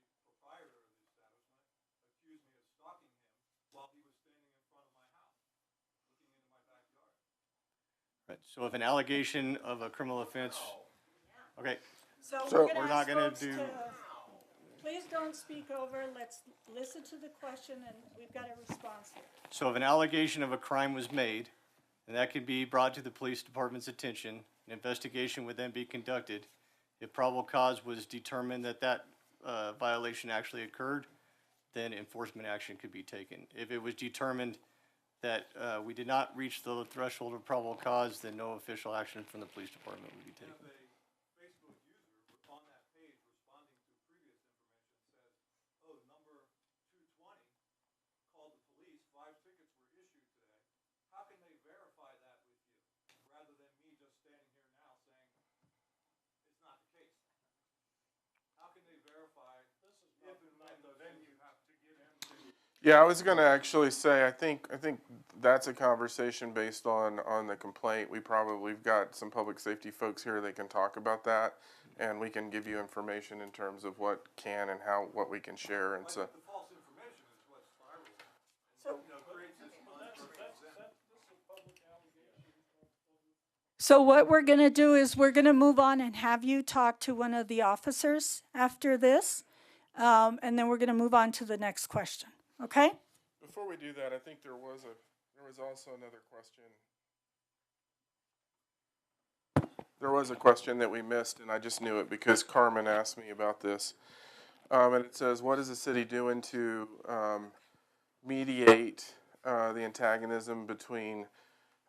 the proprietor of the establishment accused me of stalking Right, so if an allegation of a criminal offense, okay, So So- we're We're gonna not ask gonna folks do- to, please don't speak over, let's listen to the question and we've got a response here. so if an allegation of a crime was made, then that could be brought to the police department's attention. An investigation would then be conducted. If probable cause was determined that that violation actually occurred, then enforcement action could be taken. If it was determined that we did not reach the threshold of probable cause, then no official action from the police department would be taken. A Facebook user on that page responding to previous information says, oh, number 220 called the police, 5 tickets were issued today. How can they verify that with you? Rather than me just standing here now saying it's not the case. How can they verify if and when those venue have to get into? Yeah, I was going to actually say, I think that's a conversation based on the complaint. We've got some public safety folks here that can talk about that, and we can give you information in terms of what can and what we can share. And so, The false information is what's viral. Creates this misrepresentation. So what we're gonna do is we're gonna move on and have you talk to one of the officers after this. And then we're gonna move on to the next question, okay? before we do that, I think there was also another question. There was a question that we missed, and I just knew it because Carmen asked me about this. And it says, what is the city doing to mediate the antagonism between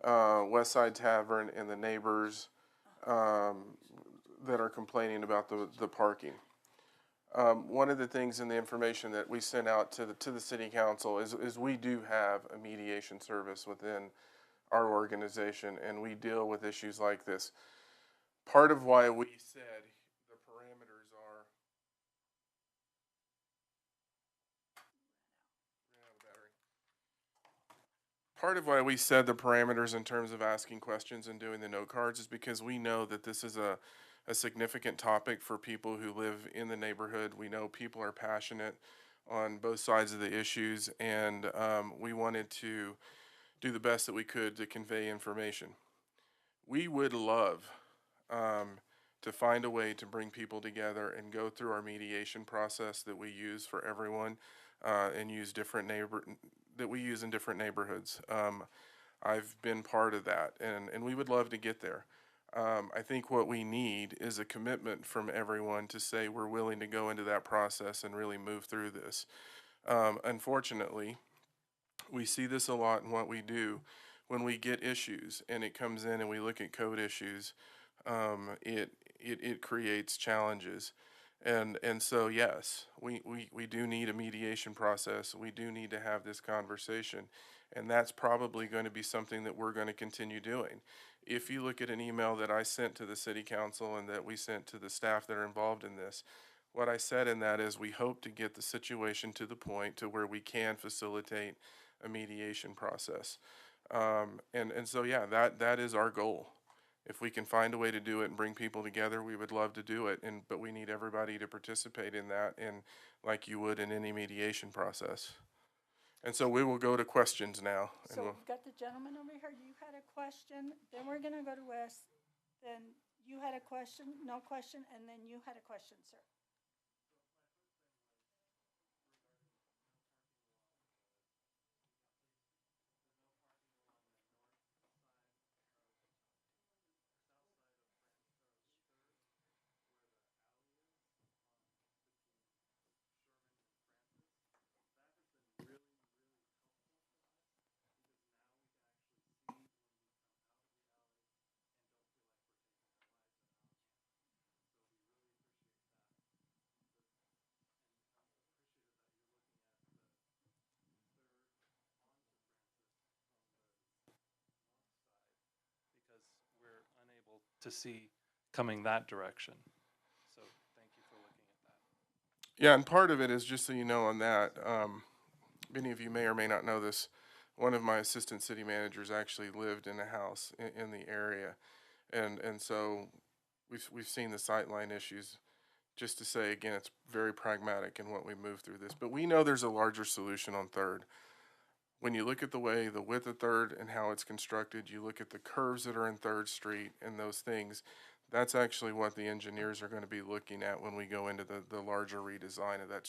West Side Tavern and the neighbors that are complaining about the parking? One of the things in the information that we sent out to the city council is we do have a mediation service within our organization, and we deal with issues like this. Part of why we said the parameters are in terms of asking questions and doing the note cards is because we know that this is a significant topic for people who live in the neighborhood. We know people are passionate on both sides of the issues, and we wanted to do the best that we could to convey information. We would love to find a way to bring people together and go through our mediation process that we use for everyone and use that we use in different neighborhoods. I've been part of that, and we would love to get there. I think what we need is a commitment from everyone to say we're willing to go into that process and really move through this. Unfortunately, we see this a lot in what we do. When we get issues and it comes in and we look at code issues, it creates challenges. And so yes, we do need a mediation process. We do need to have this conversation. And that's probably going to be something that we're going to continue doing. If you look at an email that I sent to the city council and that we sent to the staff that are involved in this, what I said in that is we hope to get the situation to the point to where we can facilitate a mediation process. And so, yeah, that is our goal. If we can find a way to do it and bring people together, we would love to do it. But we need everybody to participate in that, and like you would in any mediation process. And so we will go to questions now. So we've got the gentleman over here, you had a question, then we're gonna go to Wes, then you had a question, no question, and then you had a question, sir. because we're unable to see coming that direction. So thank you for looking at that. Yeah, and part of it is, just so you know on that, many of you may or may not know this, one of my assistant city managers actually lived in a house in the area. And so we've seen the sightline issues. Just to say, again, it's very pragmatic in what we move through this. But we know there's a larger solution on Third. when you look at the way the width of Third and how it's constructed, you look at the curves that are in Third Street and those things, that's actually what the engineers are going to be looking at when we go into the larger redesign of that,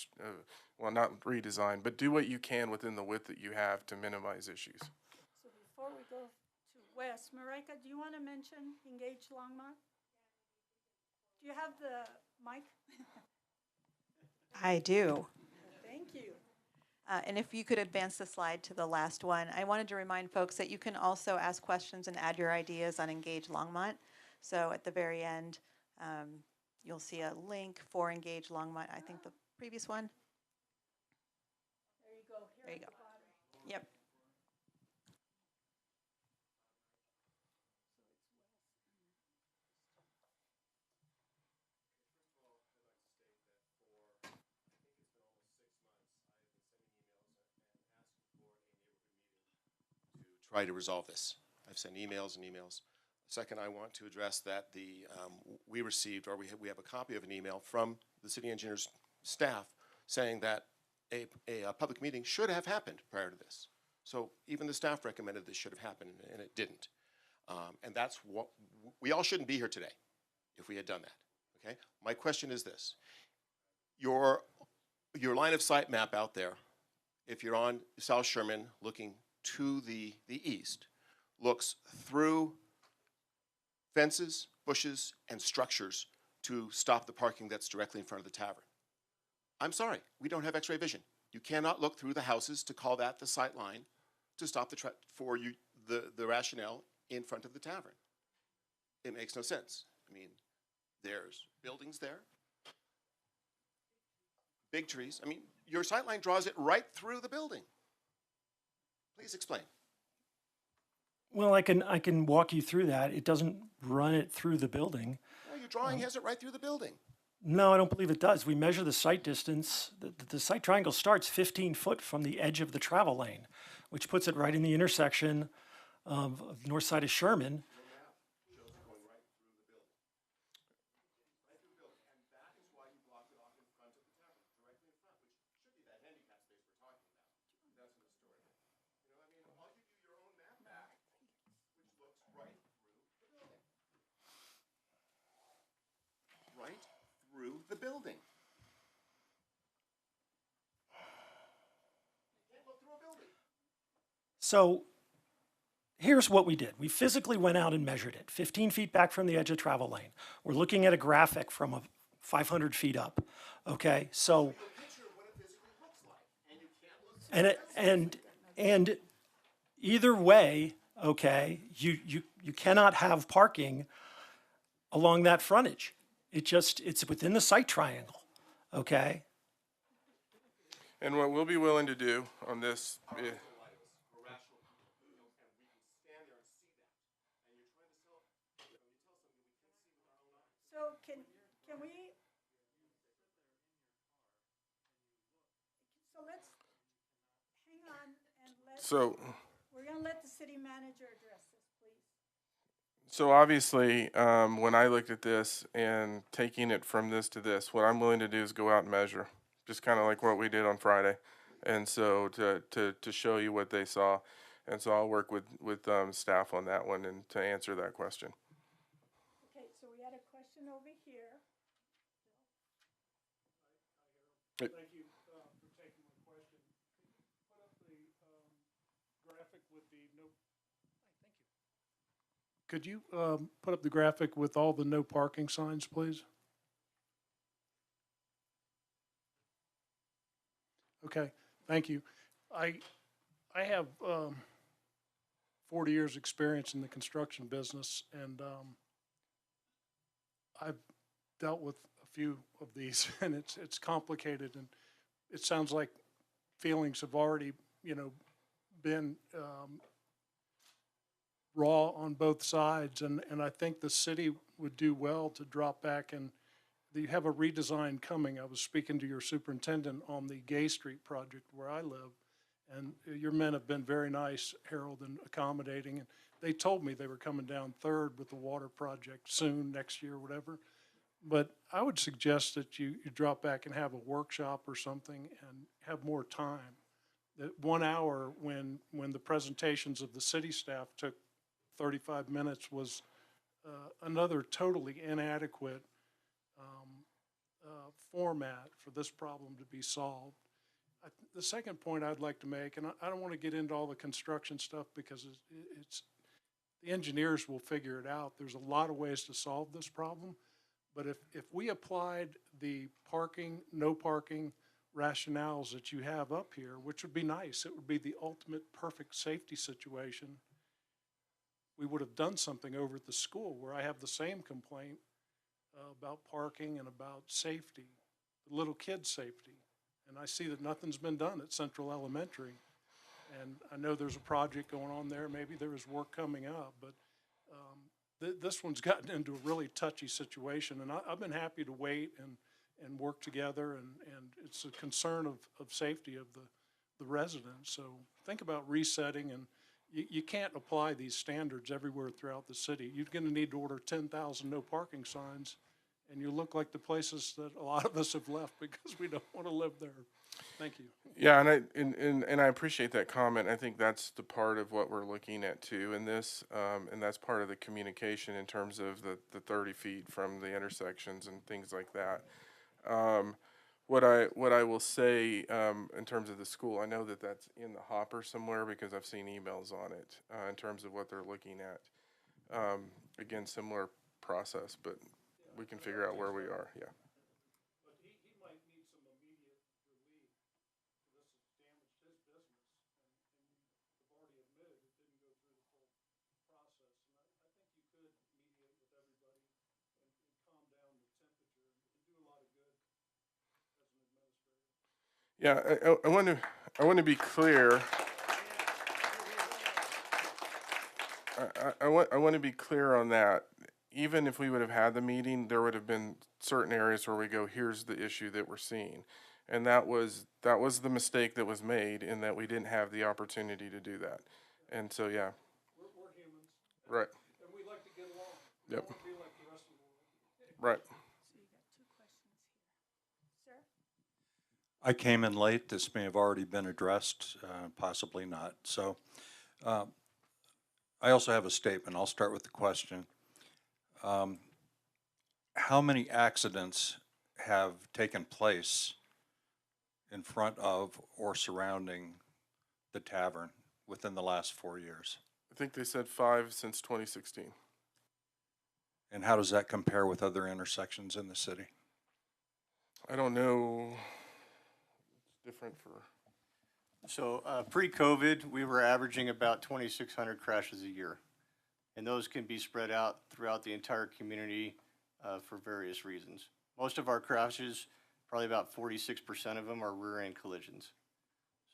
well, not redesign, but do what you can within the width that you have to minimize issues. So before we go to West, Marika, do you want to mention Engage Longmont? Do you have the mic? I do. Thank you. And if you could advance the slide to the last one, I wanted to remind folks that you can also ask questions and add your ideas on Engage Longmont. So at the very end, you'll see a link for Engage Longmont. I think the previous one. There you go. There you go. Yep. Try to resolve this. I've sent emails and emails. Second, I want to address that we received, or we have a copy of an email from the city engineer's staff saying that a public meeting should have happened prior to this. So even the staff recommended this should have happened, and it didn't. And that's what, we all shouldn't be here today if we had done that, okay? My question is this. Your line of sight map out there, if you're on South Sherman looking to the east, looks through fences, bushes, and structures to stop the parking that's directly in front of the tavern. I'm sorry, we don't have x-ray vision. You cannot look through the houses to call that the sight line to stop the rationale in front of the tavern. It makes no sense. I mean, there's buildings there, big trees. I mean, your sight line draws it right through the building. Please explain. Well, I can walk you through that. It doesn't run it through the building. Well, your drawing has it right through the building. No, I don't believe it does. We measure the sight distance. The sight triangle starts 15 foot from the edge of the travel lane, which puts it right in the intersection of north side of Sherman. Through the building. You can't look through a building. So here's what we did. We physically went out and measured it, 15 feet back from the edge of travel lane. We're looking at a graphic from 500 feet up. Okay, so and either way, okay, you cannot have parking along that frontage. It's within the sight triangle, okay? And what we'll be willing to do on this, So can we, so let's, hang on and we're gonna let the city manager address this, please. So obviously, when I looked at this and taking it from this to this, what I'm willing to do is go out and measure, just kind of like what we did on Friday. And so to show you what they saw. And so I'll work with staff on that one and to answer that question. Okay, so we had a question over here. Thank you for taking my question. Put up the graphic with the no. Thank you. Could you put up the graphic with all the no parking signs, please? Okay, thank you. I have 40 years experience in the construction business, and I've dealt with a few of these, and it's complicated, and it sounds like feelings have already, been raw on both sides, and I think the city would do well to drop back, and you have a redesign coming. I was speaking to your superintendent on the Gay Street project where I live, and your men have been very nice, Harold, and accommodating, and they told me they were coming down Third with the water project soon, next year, whatever. But I would suggest that you drop back and have a workshop or something and have more time that 1 hour when the presentations of the city staff took 35 minutes was another totally inadequate format for this problem to be solved. The second point I'd like to make, and I don't want to get into all the construction stuff because it's the engineers will figure it out. There's a lot of ways to solve this problem, but if we applied the parking, no parking rationales that you have up here, which would be nice, it would be the ultimate perfect safety situation. We would have done something over at the school where I have the same complaint about parking and about safety, little kid safety. And I see that nothing's been done at Central Elementary. And I know there's a project going on there. Maybe there is work coming up, but this one's gotten into a really touchy situation. And I've been happy to wait and work together. And it's a concern of safety of the residents. So think about resetting, and you can't apply these standards everywhere throughout the city. You're going to need to order 10,000 no parking signs, and you look like the places that a lot of us have left because we don't want to live there. Thank you. Yeah, and I appreciate that comment. I think that's the part of what we're looking at too in this, and that's part of the communication in terms of the 30 feet from the intersections and things like that. What I will say in terms of the school, I know that that's in the hopper somewhere because I've seen emails on it in terms of what they're looking at. Again, similar process, but we can figure out where we are. Yeah. But he might need some immediate relief. This has damaged his business, and you've already admitted it didn't go through the full process. And I think you could mediate with everybody and calm down the temperature and do a lot of good as an administrator. Yeah, I want to be clear. I want to be clear on that. Even if we would have had the meeting, there would have been certain areas where we go, here's the issue that we're seeing. And that was the mistake that was made in that we didn't have the opportunity to do that. And so, yeah. We're humans. Right. And we like to get along. We Yep. don't want to be like the rest of the world. Right. So you got two questions here. Sir? I came in late. This may have already been addressed, possibly not. So I also have a statement. I'll start with the question. How many accidents have taken place in front of or surrounding the tavern within the last 4 years? I think they said 5 since 2016. And how does that compare with other intersections in the city? I don't know. It's different for. So pre-COVID, we were averaging about 2,600 crashes a year. And those can be spread out throughout the entire community for various reasons. Most of our crashes, probably about 46% of them, are rear-end collisions.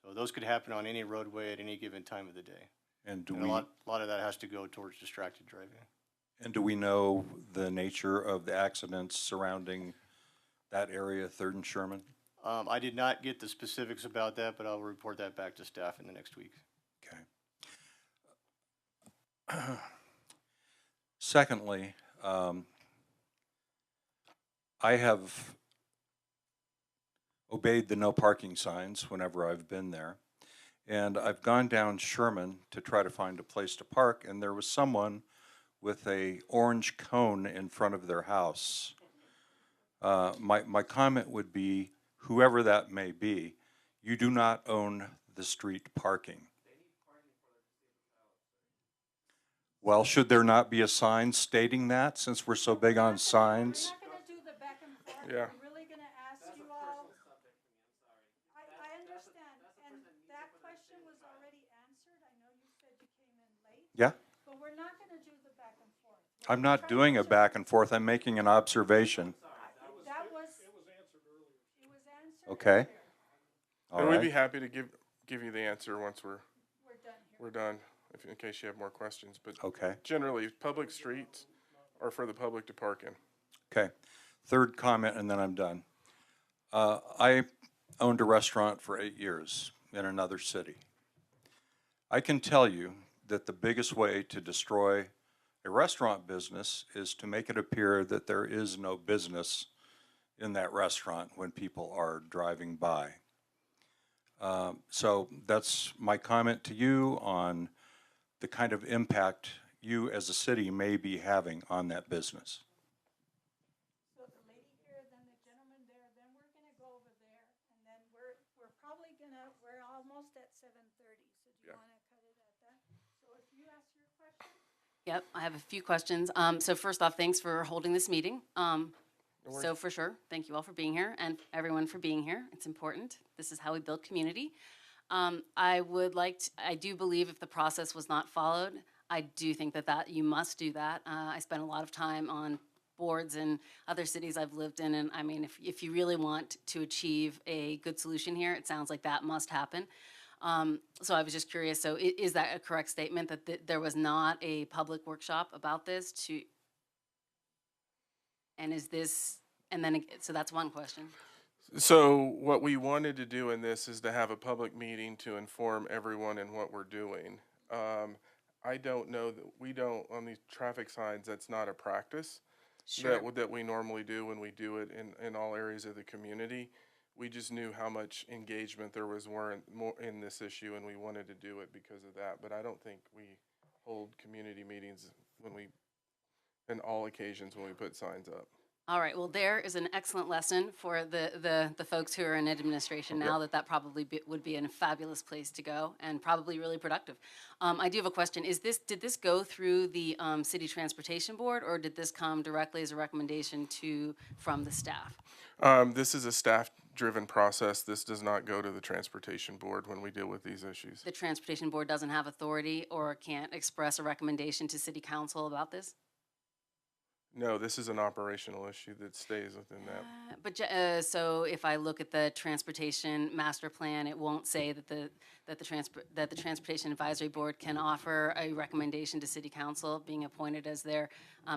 So those could happen on any roadway at any given time of the day. And A lot of that has to go towards distracted driving. And do we know the nature of the accidents surrounding that area, 3rd and Sherman? I did not get the specifics about that, but I'll report that back to staff in the next week. Okay. Secondly, I have obeyed the no parking signs whenever I've been there. And I've gone down Sherman to try to find a place to park, and there was someone with a orange cone in front of their house. My comment would be, whoever that may be, you do not own the street parking. Well, should there not be a sign stating that, since we're so big on signs? We're not going to do the back and forth. Yeah. I'm really going to ask you all. I understand, and that question was already answered. I know you said you came in late. Yeah, But we're not going to do the back and forth. I'm not doing a back and forth, I'm making an observation. That was. It was answered earlier. It was answered. Okay. earlier. All And we'd right. be happy to give you the answer once We're done here. we're done, in case you have more questions. But Okay, generally, public streets are for the public to park in. okay. Third comment, and then I'm done. I owned a restaurant for 8 years in another city. I can tell you that the biggest way to destroy a restaurant business is to make it appear that there is no business in that restaurant when people are driving by. So that's my comment to you on the kind of impact you as a city may be having on that business. So the lady here, then the gentleman there, then we're gonna go over there, and then we're probably gonna, we're almost at 7:30, so do you Yeah. wanna cut it at that? So if you ask your question? Yep, I have a few questions. So first off, thanks for holding this meeting. worries. So for sure, thank you all for being here and everyone for being here. It's important. This is how we build community. I would like to, I do believe if the process was not followed, I do think that you must do that. I spent a lot of time on boards in other cities I've lived in, and I mean, if you really want to achieve a good solution here, it sounds like that must happen. So I was just curious, so is that a correct statement that there was not a public workshop about this and is this, and then, so that's one question. So what we wanted to do in this is to have a public meeting to inform everyone in what we're doing. I don't know that we don't, on these traffic signs, that's not a practice Sure. that we normally do when we do it in all areas of the community. We just knew how much engagement there was more in this issue, and we wanted to do it because of that. But I don't think we hold community meetings in all occasions when we put signs up. All right, well, there is an excellent lesson for the folks who are in administration now, that probably would be a fabulous place to go and probably really productive. I do have a question. Did this go through the City Transportation Board, or did this come directly as a recommendation from the staff? This is a staff-driven process. This does not go to the Transportation Board when we deal with these issues. The Transportation Board doesn't have authority or can't express a recommendation to City Council about this? No, this is an operational issue that stays within that. But so if I look at the transportation master plan, it won't say that the Transportation Advisory Board can offer a recommendation to City Council being appointed as their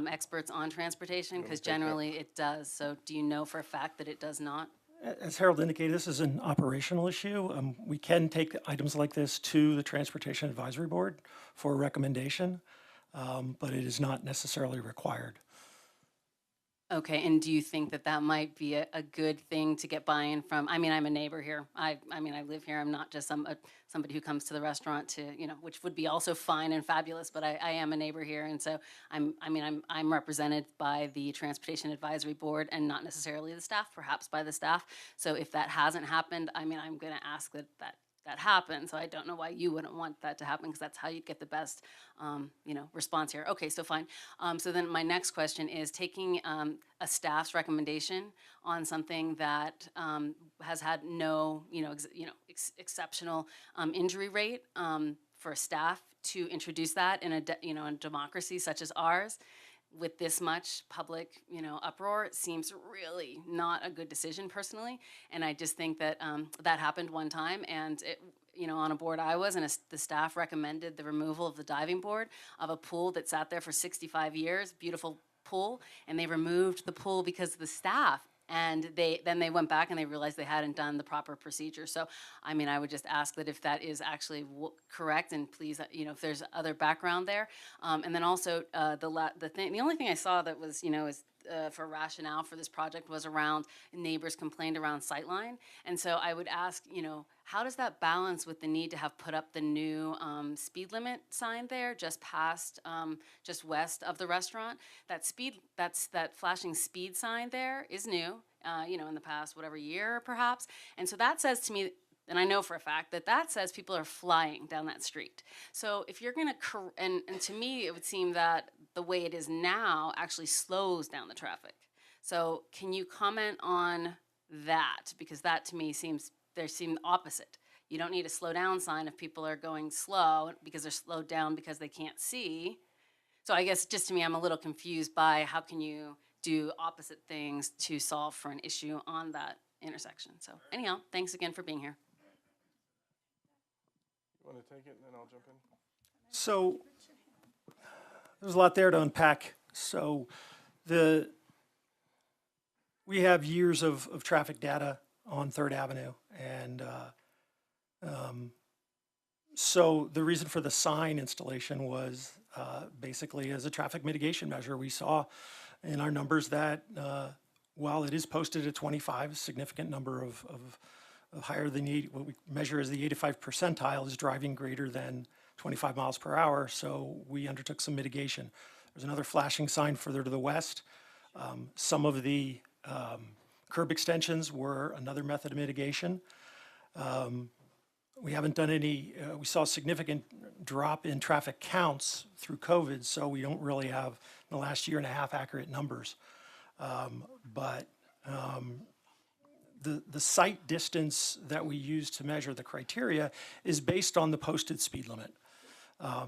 experts on transportation, because generally it does. So do you know for a fact that it does not? As Harold indicated, this is an operational issue. We can take items like this to the Transportation Advisory Board for a recommendation, but it is not necessarily required. Okay, and do you think that might be a good thing to get buy-in from? I mean, I'm a neighbor here. I mean, I live here. I'm not just somebody who comes to the restaurant to, which would be also fine and fabulous, but I am a neighbor here. And so I'm represented by the Transportation Advisory Board and not necessarily the staff, perhaps by the staff. So if that hasn't happened, I mean, I'm going to ask that happen. So I don't know why you wouldn't want that to happen, because that's how you'd get the best, response here. Okay, so fine. So then my next question is taking a staff's recommendation on something that has had no, exceptional injury rate for staff to introduce that in a democracy such as ours. With this much public, uproar, it seems really not a good decision personally. And I just think that that happened one time, and it, on a board I was, and the staff recommended the removal of the diving board of a pool that sat there for 65 years, beautiful pool, and they removed the pool because of the staff. And then they went back and they realized they hadn't done the proper procedure. So, I mean, I would just ask that if that is actually correct, and please, if there's other background there. And then also the only thing I saw that was, is for rationale for this project was around neighbors complained around Sightline. And so I would ask, how does that balance with the need to have put up the new speed limit sign there just just west of the restaurant? That flashing speed sign there is new, in the past, whatever year perhaps. And so that says to me, and I know for a fact that says people are flying down that street. So if you're gonna, and to me, it would seem that the way it is now actually slows down the traffic. So can you comment on that? Because that to me seems opposite. You don't need a slow down sign if people are going slow because they're slowed down because they can't see. So I guess just to me, I'm a little confused by how can you do opposite things to solve for an issue on that intersection. So anyhow, thanks again for being here. You want to take it and then I'll jump in? So there's a lot there to unpack. So we have years of traffic data on 3rd Avenue. And so the reason for the sign installation was basically as a traffic mitigation measure. We saw in our numbers that while it is posted at 25, a significant number of higher than what we measure as the 85th percentile is driving greater than 25 miles per hour, so we undertook some mitigation. There's another flashing sign further to the west. Some of the curb extensions were another method of mitigation. We haven't done any, we saw a significant drop in traffic counts through COVID, so we don't really have, in the last year and a half, accurate numbers. The sight distance that we use to measure the criteria is based on the posted speed limit.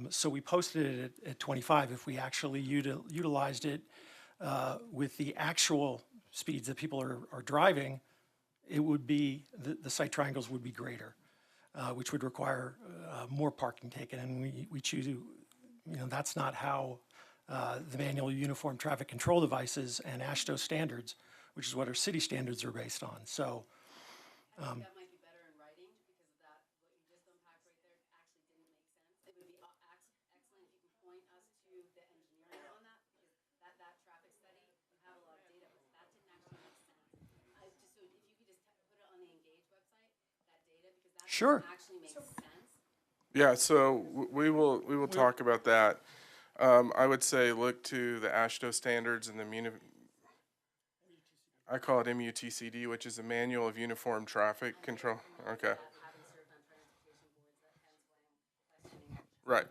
So we posted it at 25. If we actually utilized it with the actual speeds that people are driving, it would be, the sight triangles would be greater, which would require more parking taken. And we choose to, that's not how the manual uniform traffic control devices and AASHTO standards, which is what our city standards are based on. So I think that might be better in writing because of that, what you just unpacked right there actually didn't make sense. It would be excellent if you can point us to the engineering on that because that traffic study, you have a lot of data, but that didn't actually make sense. So if you could just put it on the Engage website, that data, because that Sure. doesn't actually make sense. Yeah, so we will talk about that. I would say look to the AASHTO standards and the I call it MUTCD, which is a Manual of Uniform Traffic Control. Okay. Right.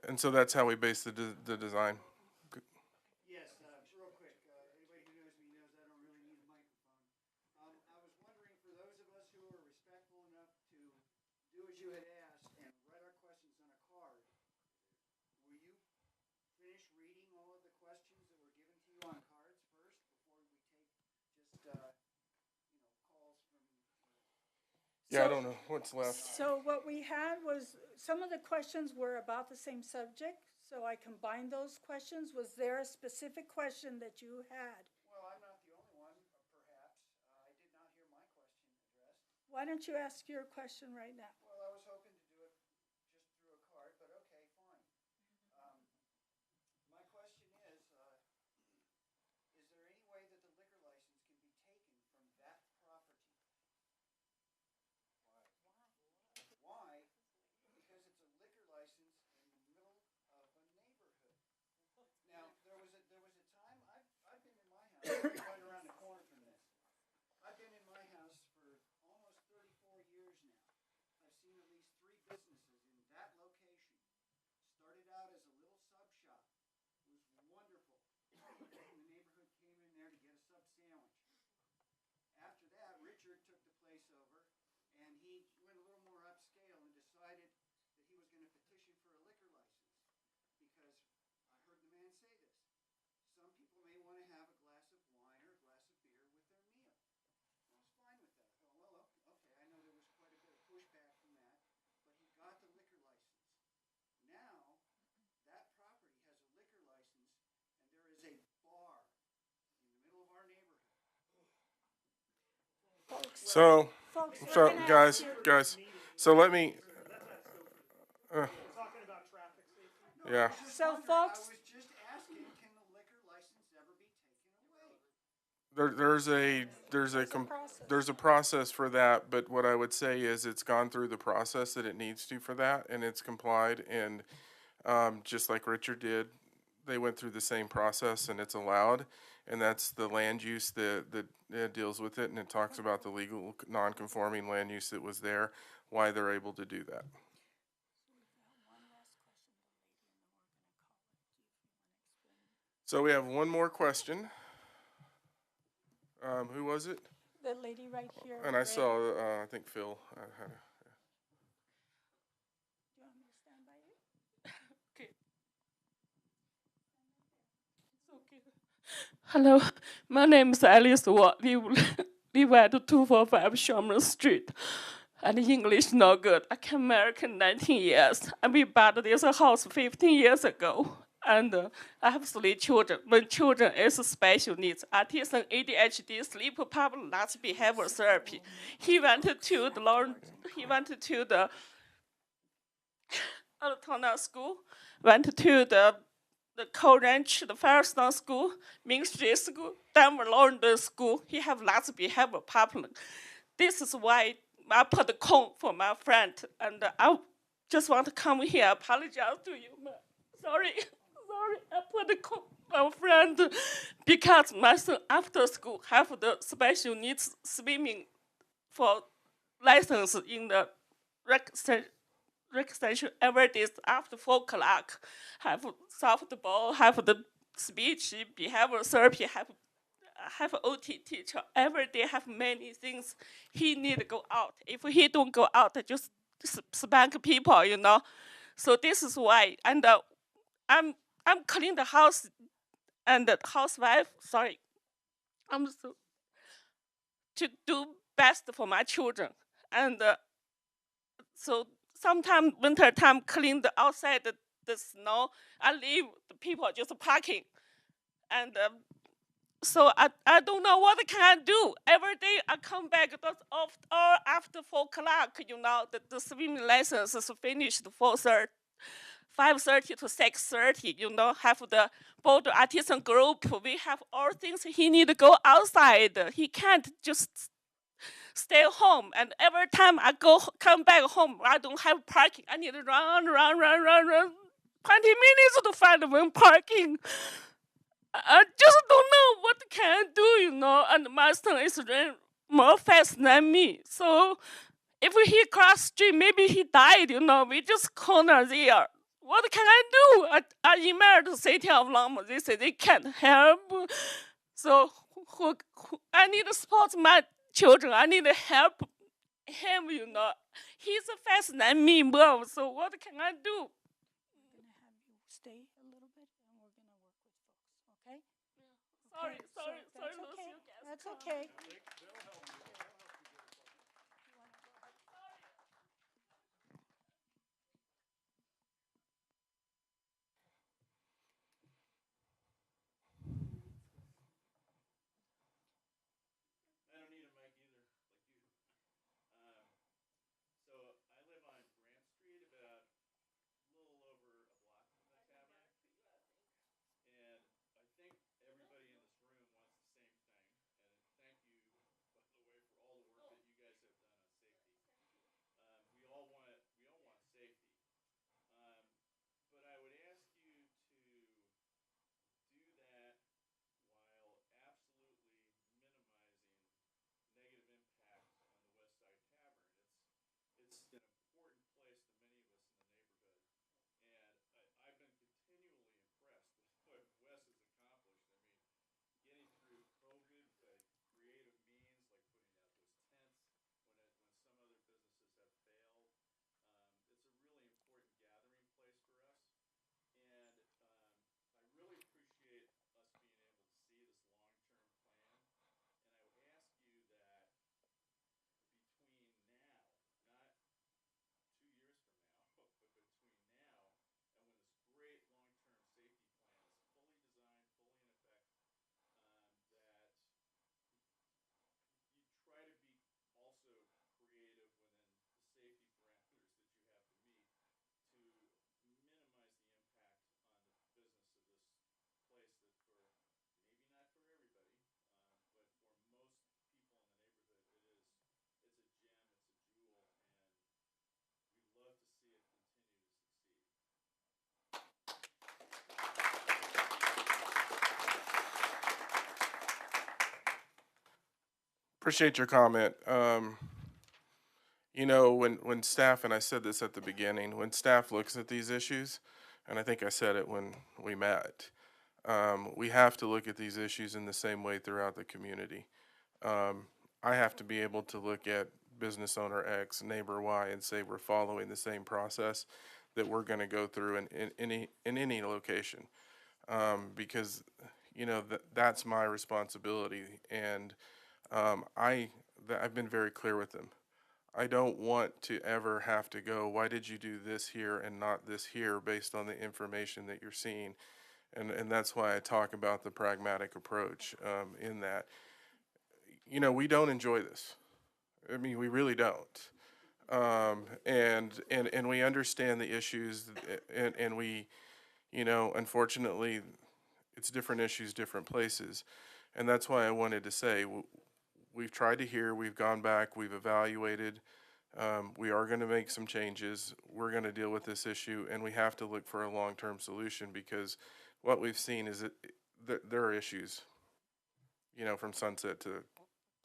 And so that's how we base the design. Yes, real quick. Anybody who knows me knows I don't really need a microphone. I was wondering, for those of us who are respectful enough to do as you had asked and write our questions on a card, will you finish reading all of the questions that were given to you on cards first before we take just, calls from? Yeah, I don't know what's left. So what we had was, some of the questions were about the same subject, so I combined those questions. Was there a specific question that you had? Well, I'm not the only one, perhaps. I did not hear my question addressed. Why don't you ask your question right now? Well, I was hoping to do it just through a card, but okay, fine. My question is there any way that the liquor license can be taken from that property? Why? Because it's a liquor license in the middle of a neighborhood. Now, there was a time, I've been in my house, right around the corner from this. I've been in my house for almost 34 years now. I've seen at least 3 businesses in that location. Started out as a little sub shop. It was wonderful. People from the neighborhood came in there to get a sub sandwich. After that, Richard took the place over, and he went a little more upscale and decided that he was going to petition for a liquor license. Because I heard the man say this. Some people may want to have a glass of wine or a glass of beer with their meal. I was fine with that. I thought, well, okay, I know there was quite a bit of pushback from that, but he got the liquor license. Now, that property has a liquor license, and there is a bar in the middle of our neighborhood. So, Folks, we're so gonna guys, ask you- guys, so let me, Talking about traffic safety. yeah. So I folks, was just asking, can the liquor license ever be taken away? There's a process for that, but what I would say is it's gone through the process that it needs to for that, and it's complied, and just like Richard did, they went through the same process, and it's allowed, and that's the land use that deals with it, and it talks about the legal non-conforming land use that was there, why they're able to do that. So we have one more question. Who was it? the lady right here. And I red. saw, I think Phil had a. Do you want me to stand by you? Okay. It's okay. Hello, my name is Alice Watt. Live at 245 Sherman Street. And English not good. I came American 19 years. And we bought this house 15 years ago. And I have 3 children. One children is special needs, autism, ADHD, sleep problem, lots of behavior therapy. He went to the Altona school, went to the Coal Ranch, the Firestone School, Main Street School, Denver Lawrence School. He have lots of behavior problem. this is why I put the cone for my friend, and I just want to come here, apologize to you. Sorry, sorry, I put the cone for my friend because my son after school have the special needs swimming for license in the rec station every day after 4 o'clock. Have softball, have the speech, behavior therapy, have OT teacher every day. Have many things he need to go out. If he don't go out, just spank people, you know. So this is why. And I'm cleaning the house and the housewife. Sorry, I'm so to do best for my children. And so sometimes winter time clean the outside the snow. I leave the people just parking, and so I don't know what can I do. Every day I come back that's off or after 4 o'clock. You know the swimming license is finished 5:30 to 6:30. You know, have the boat artisan group. We have all things. He need to go outside. He can't just stay home. And every time I come back home, I don't have parking. I need to run 20 minutes to find one parking. I just don't know what can I do, you know. And my son is running more fast than me. So if he cross street, maybe he died, you know. We just corner there. What can I do? I emailed the city of Longmont. They say they can't help. So I need to support my children. I need to help him, you know. He's faster than me, Mom. So what can I do? I'm going to have you stay a little bit, and we're going to work with folks, okay? Sorry, That's Lucy, okay. you guys That's come. okay. I don't need a mic either, like you. So I live on Grant Street, about a little over a block from the tavern. And I think everybody in this room wants the same thing. And thank you, by the way, for all the work that you guys have done on safety. We all want safety. But I would ask you to do that while absolutely minimizing negative impact on the West Side Tavern. It's an important place to many of us in the neighborhood, and I've been continually impressed with what Wes has accomplished. I mean, getting through COVID by creative means like putting out those tents when some other businesses have failed. It's a really important gathering place for us, and I really appreciate us being able to see this long-term plan. And I would ask you that between now, not 2 years from now, but between now and when this great long-term safety plan is fully designed, fully in effect, that you try to be also creative within the safety parameters that you have to meet to minimize the impact on the business of this place that for maybe not for everybody, but for most people in the neighborhood, it's a gem, it's a jewel, and we'd love to see it continue to succeed. Appreciate your comment. You know, when staff, and I said this at the beginning, when staff looks at these issues, and I think I said it when we met, we have to look at these issues in the same way throughout the community. I have to be able to look at business owner X, neighbor Y, and say we're following the same process that we're going to go through in any location, because you know that's my responsibility, and I've been very clear with them. I don't want to ever have to go, why did you do this here and not this here based on the information that you're seeing? And that's why I talk about the pragmatic approach in that. You know, we don't enjoy this. I mean, we really don't. And we understand the issues, and we, you know, unfortunately, it's different issues, different places. And that's why I wanted to say, we've tried to hear, we've gone back, we've evaluated. We are going to make some changes. We're going to deal with this issue, and we have to look for a long-term solution because what we've seen is that there are issues, you know, from Sunset to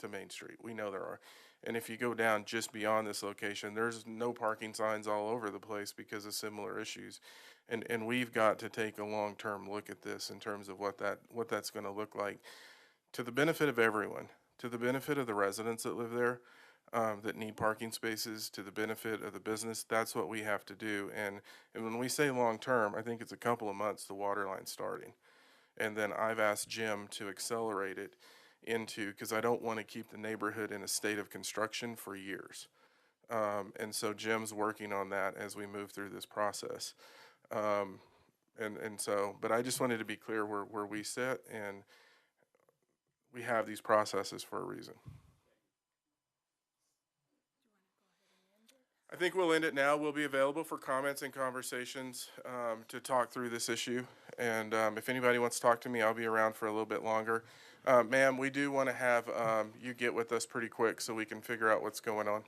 Main Street. We know there are. And if you go down just beyond this location, there's no parking signs all over the place because of similar issues. And we've got to take a long-term look at this in terms of what that's going to look like to the benefit of everyone, to the benefit of the residents that live there, that need parking spaces, to the benefit of the business. That's what we have to do. And when we say long-term, I think it's a couple of months, the water line starting. And then I've asked Jim to accelerate it because I don't want to keep the neighborhood in a state of construction for years. And so Jim's working on that as we move through this process. But I just wanted to be clear where we sit, and we have these processes for a reason. I think we'll end it now. We'll be available for comments and conversations to talk through this issue. And if anybody wants to talk to me, I'll be around for a little bit longer. Ma'am, we do want to have you get with us pretty quick so we can figure out what's going on.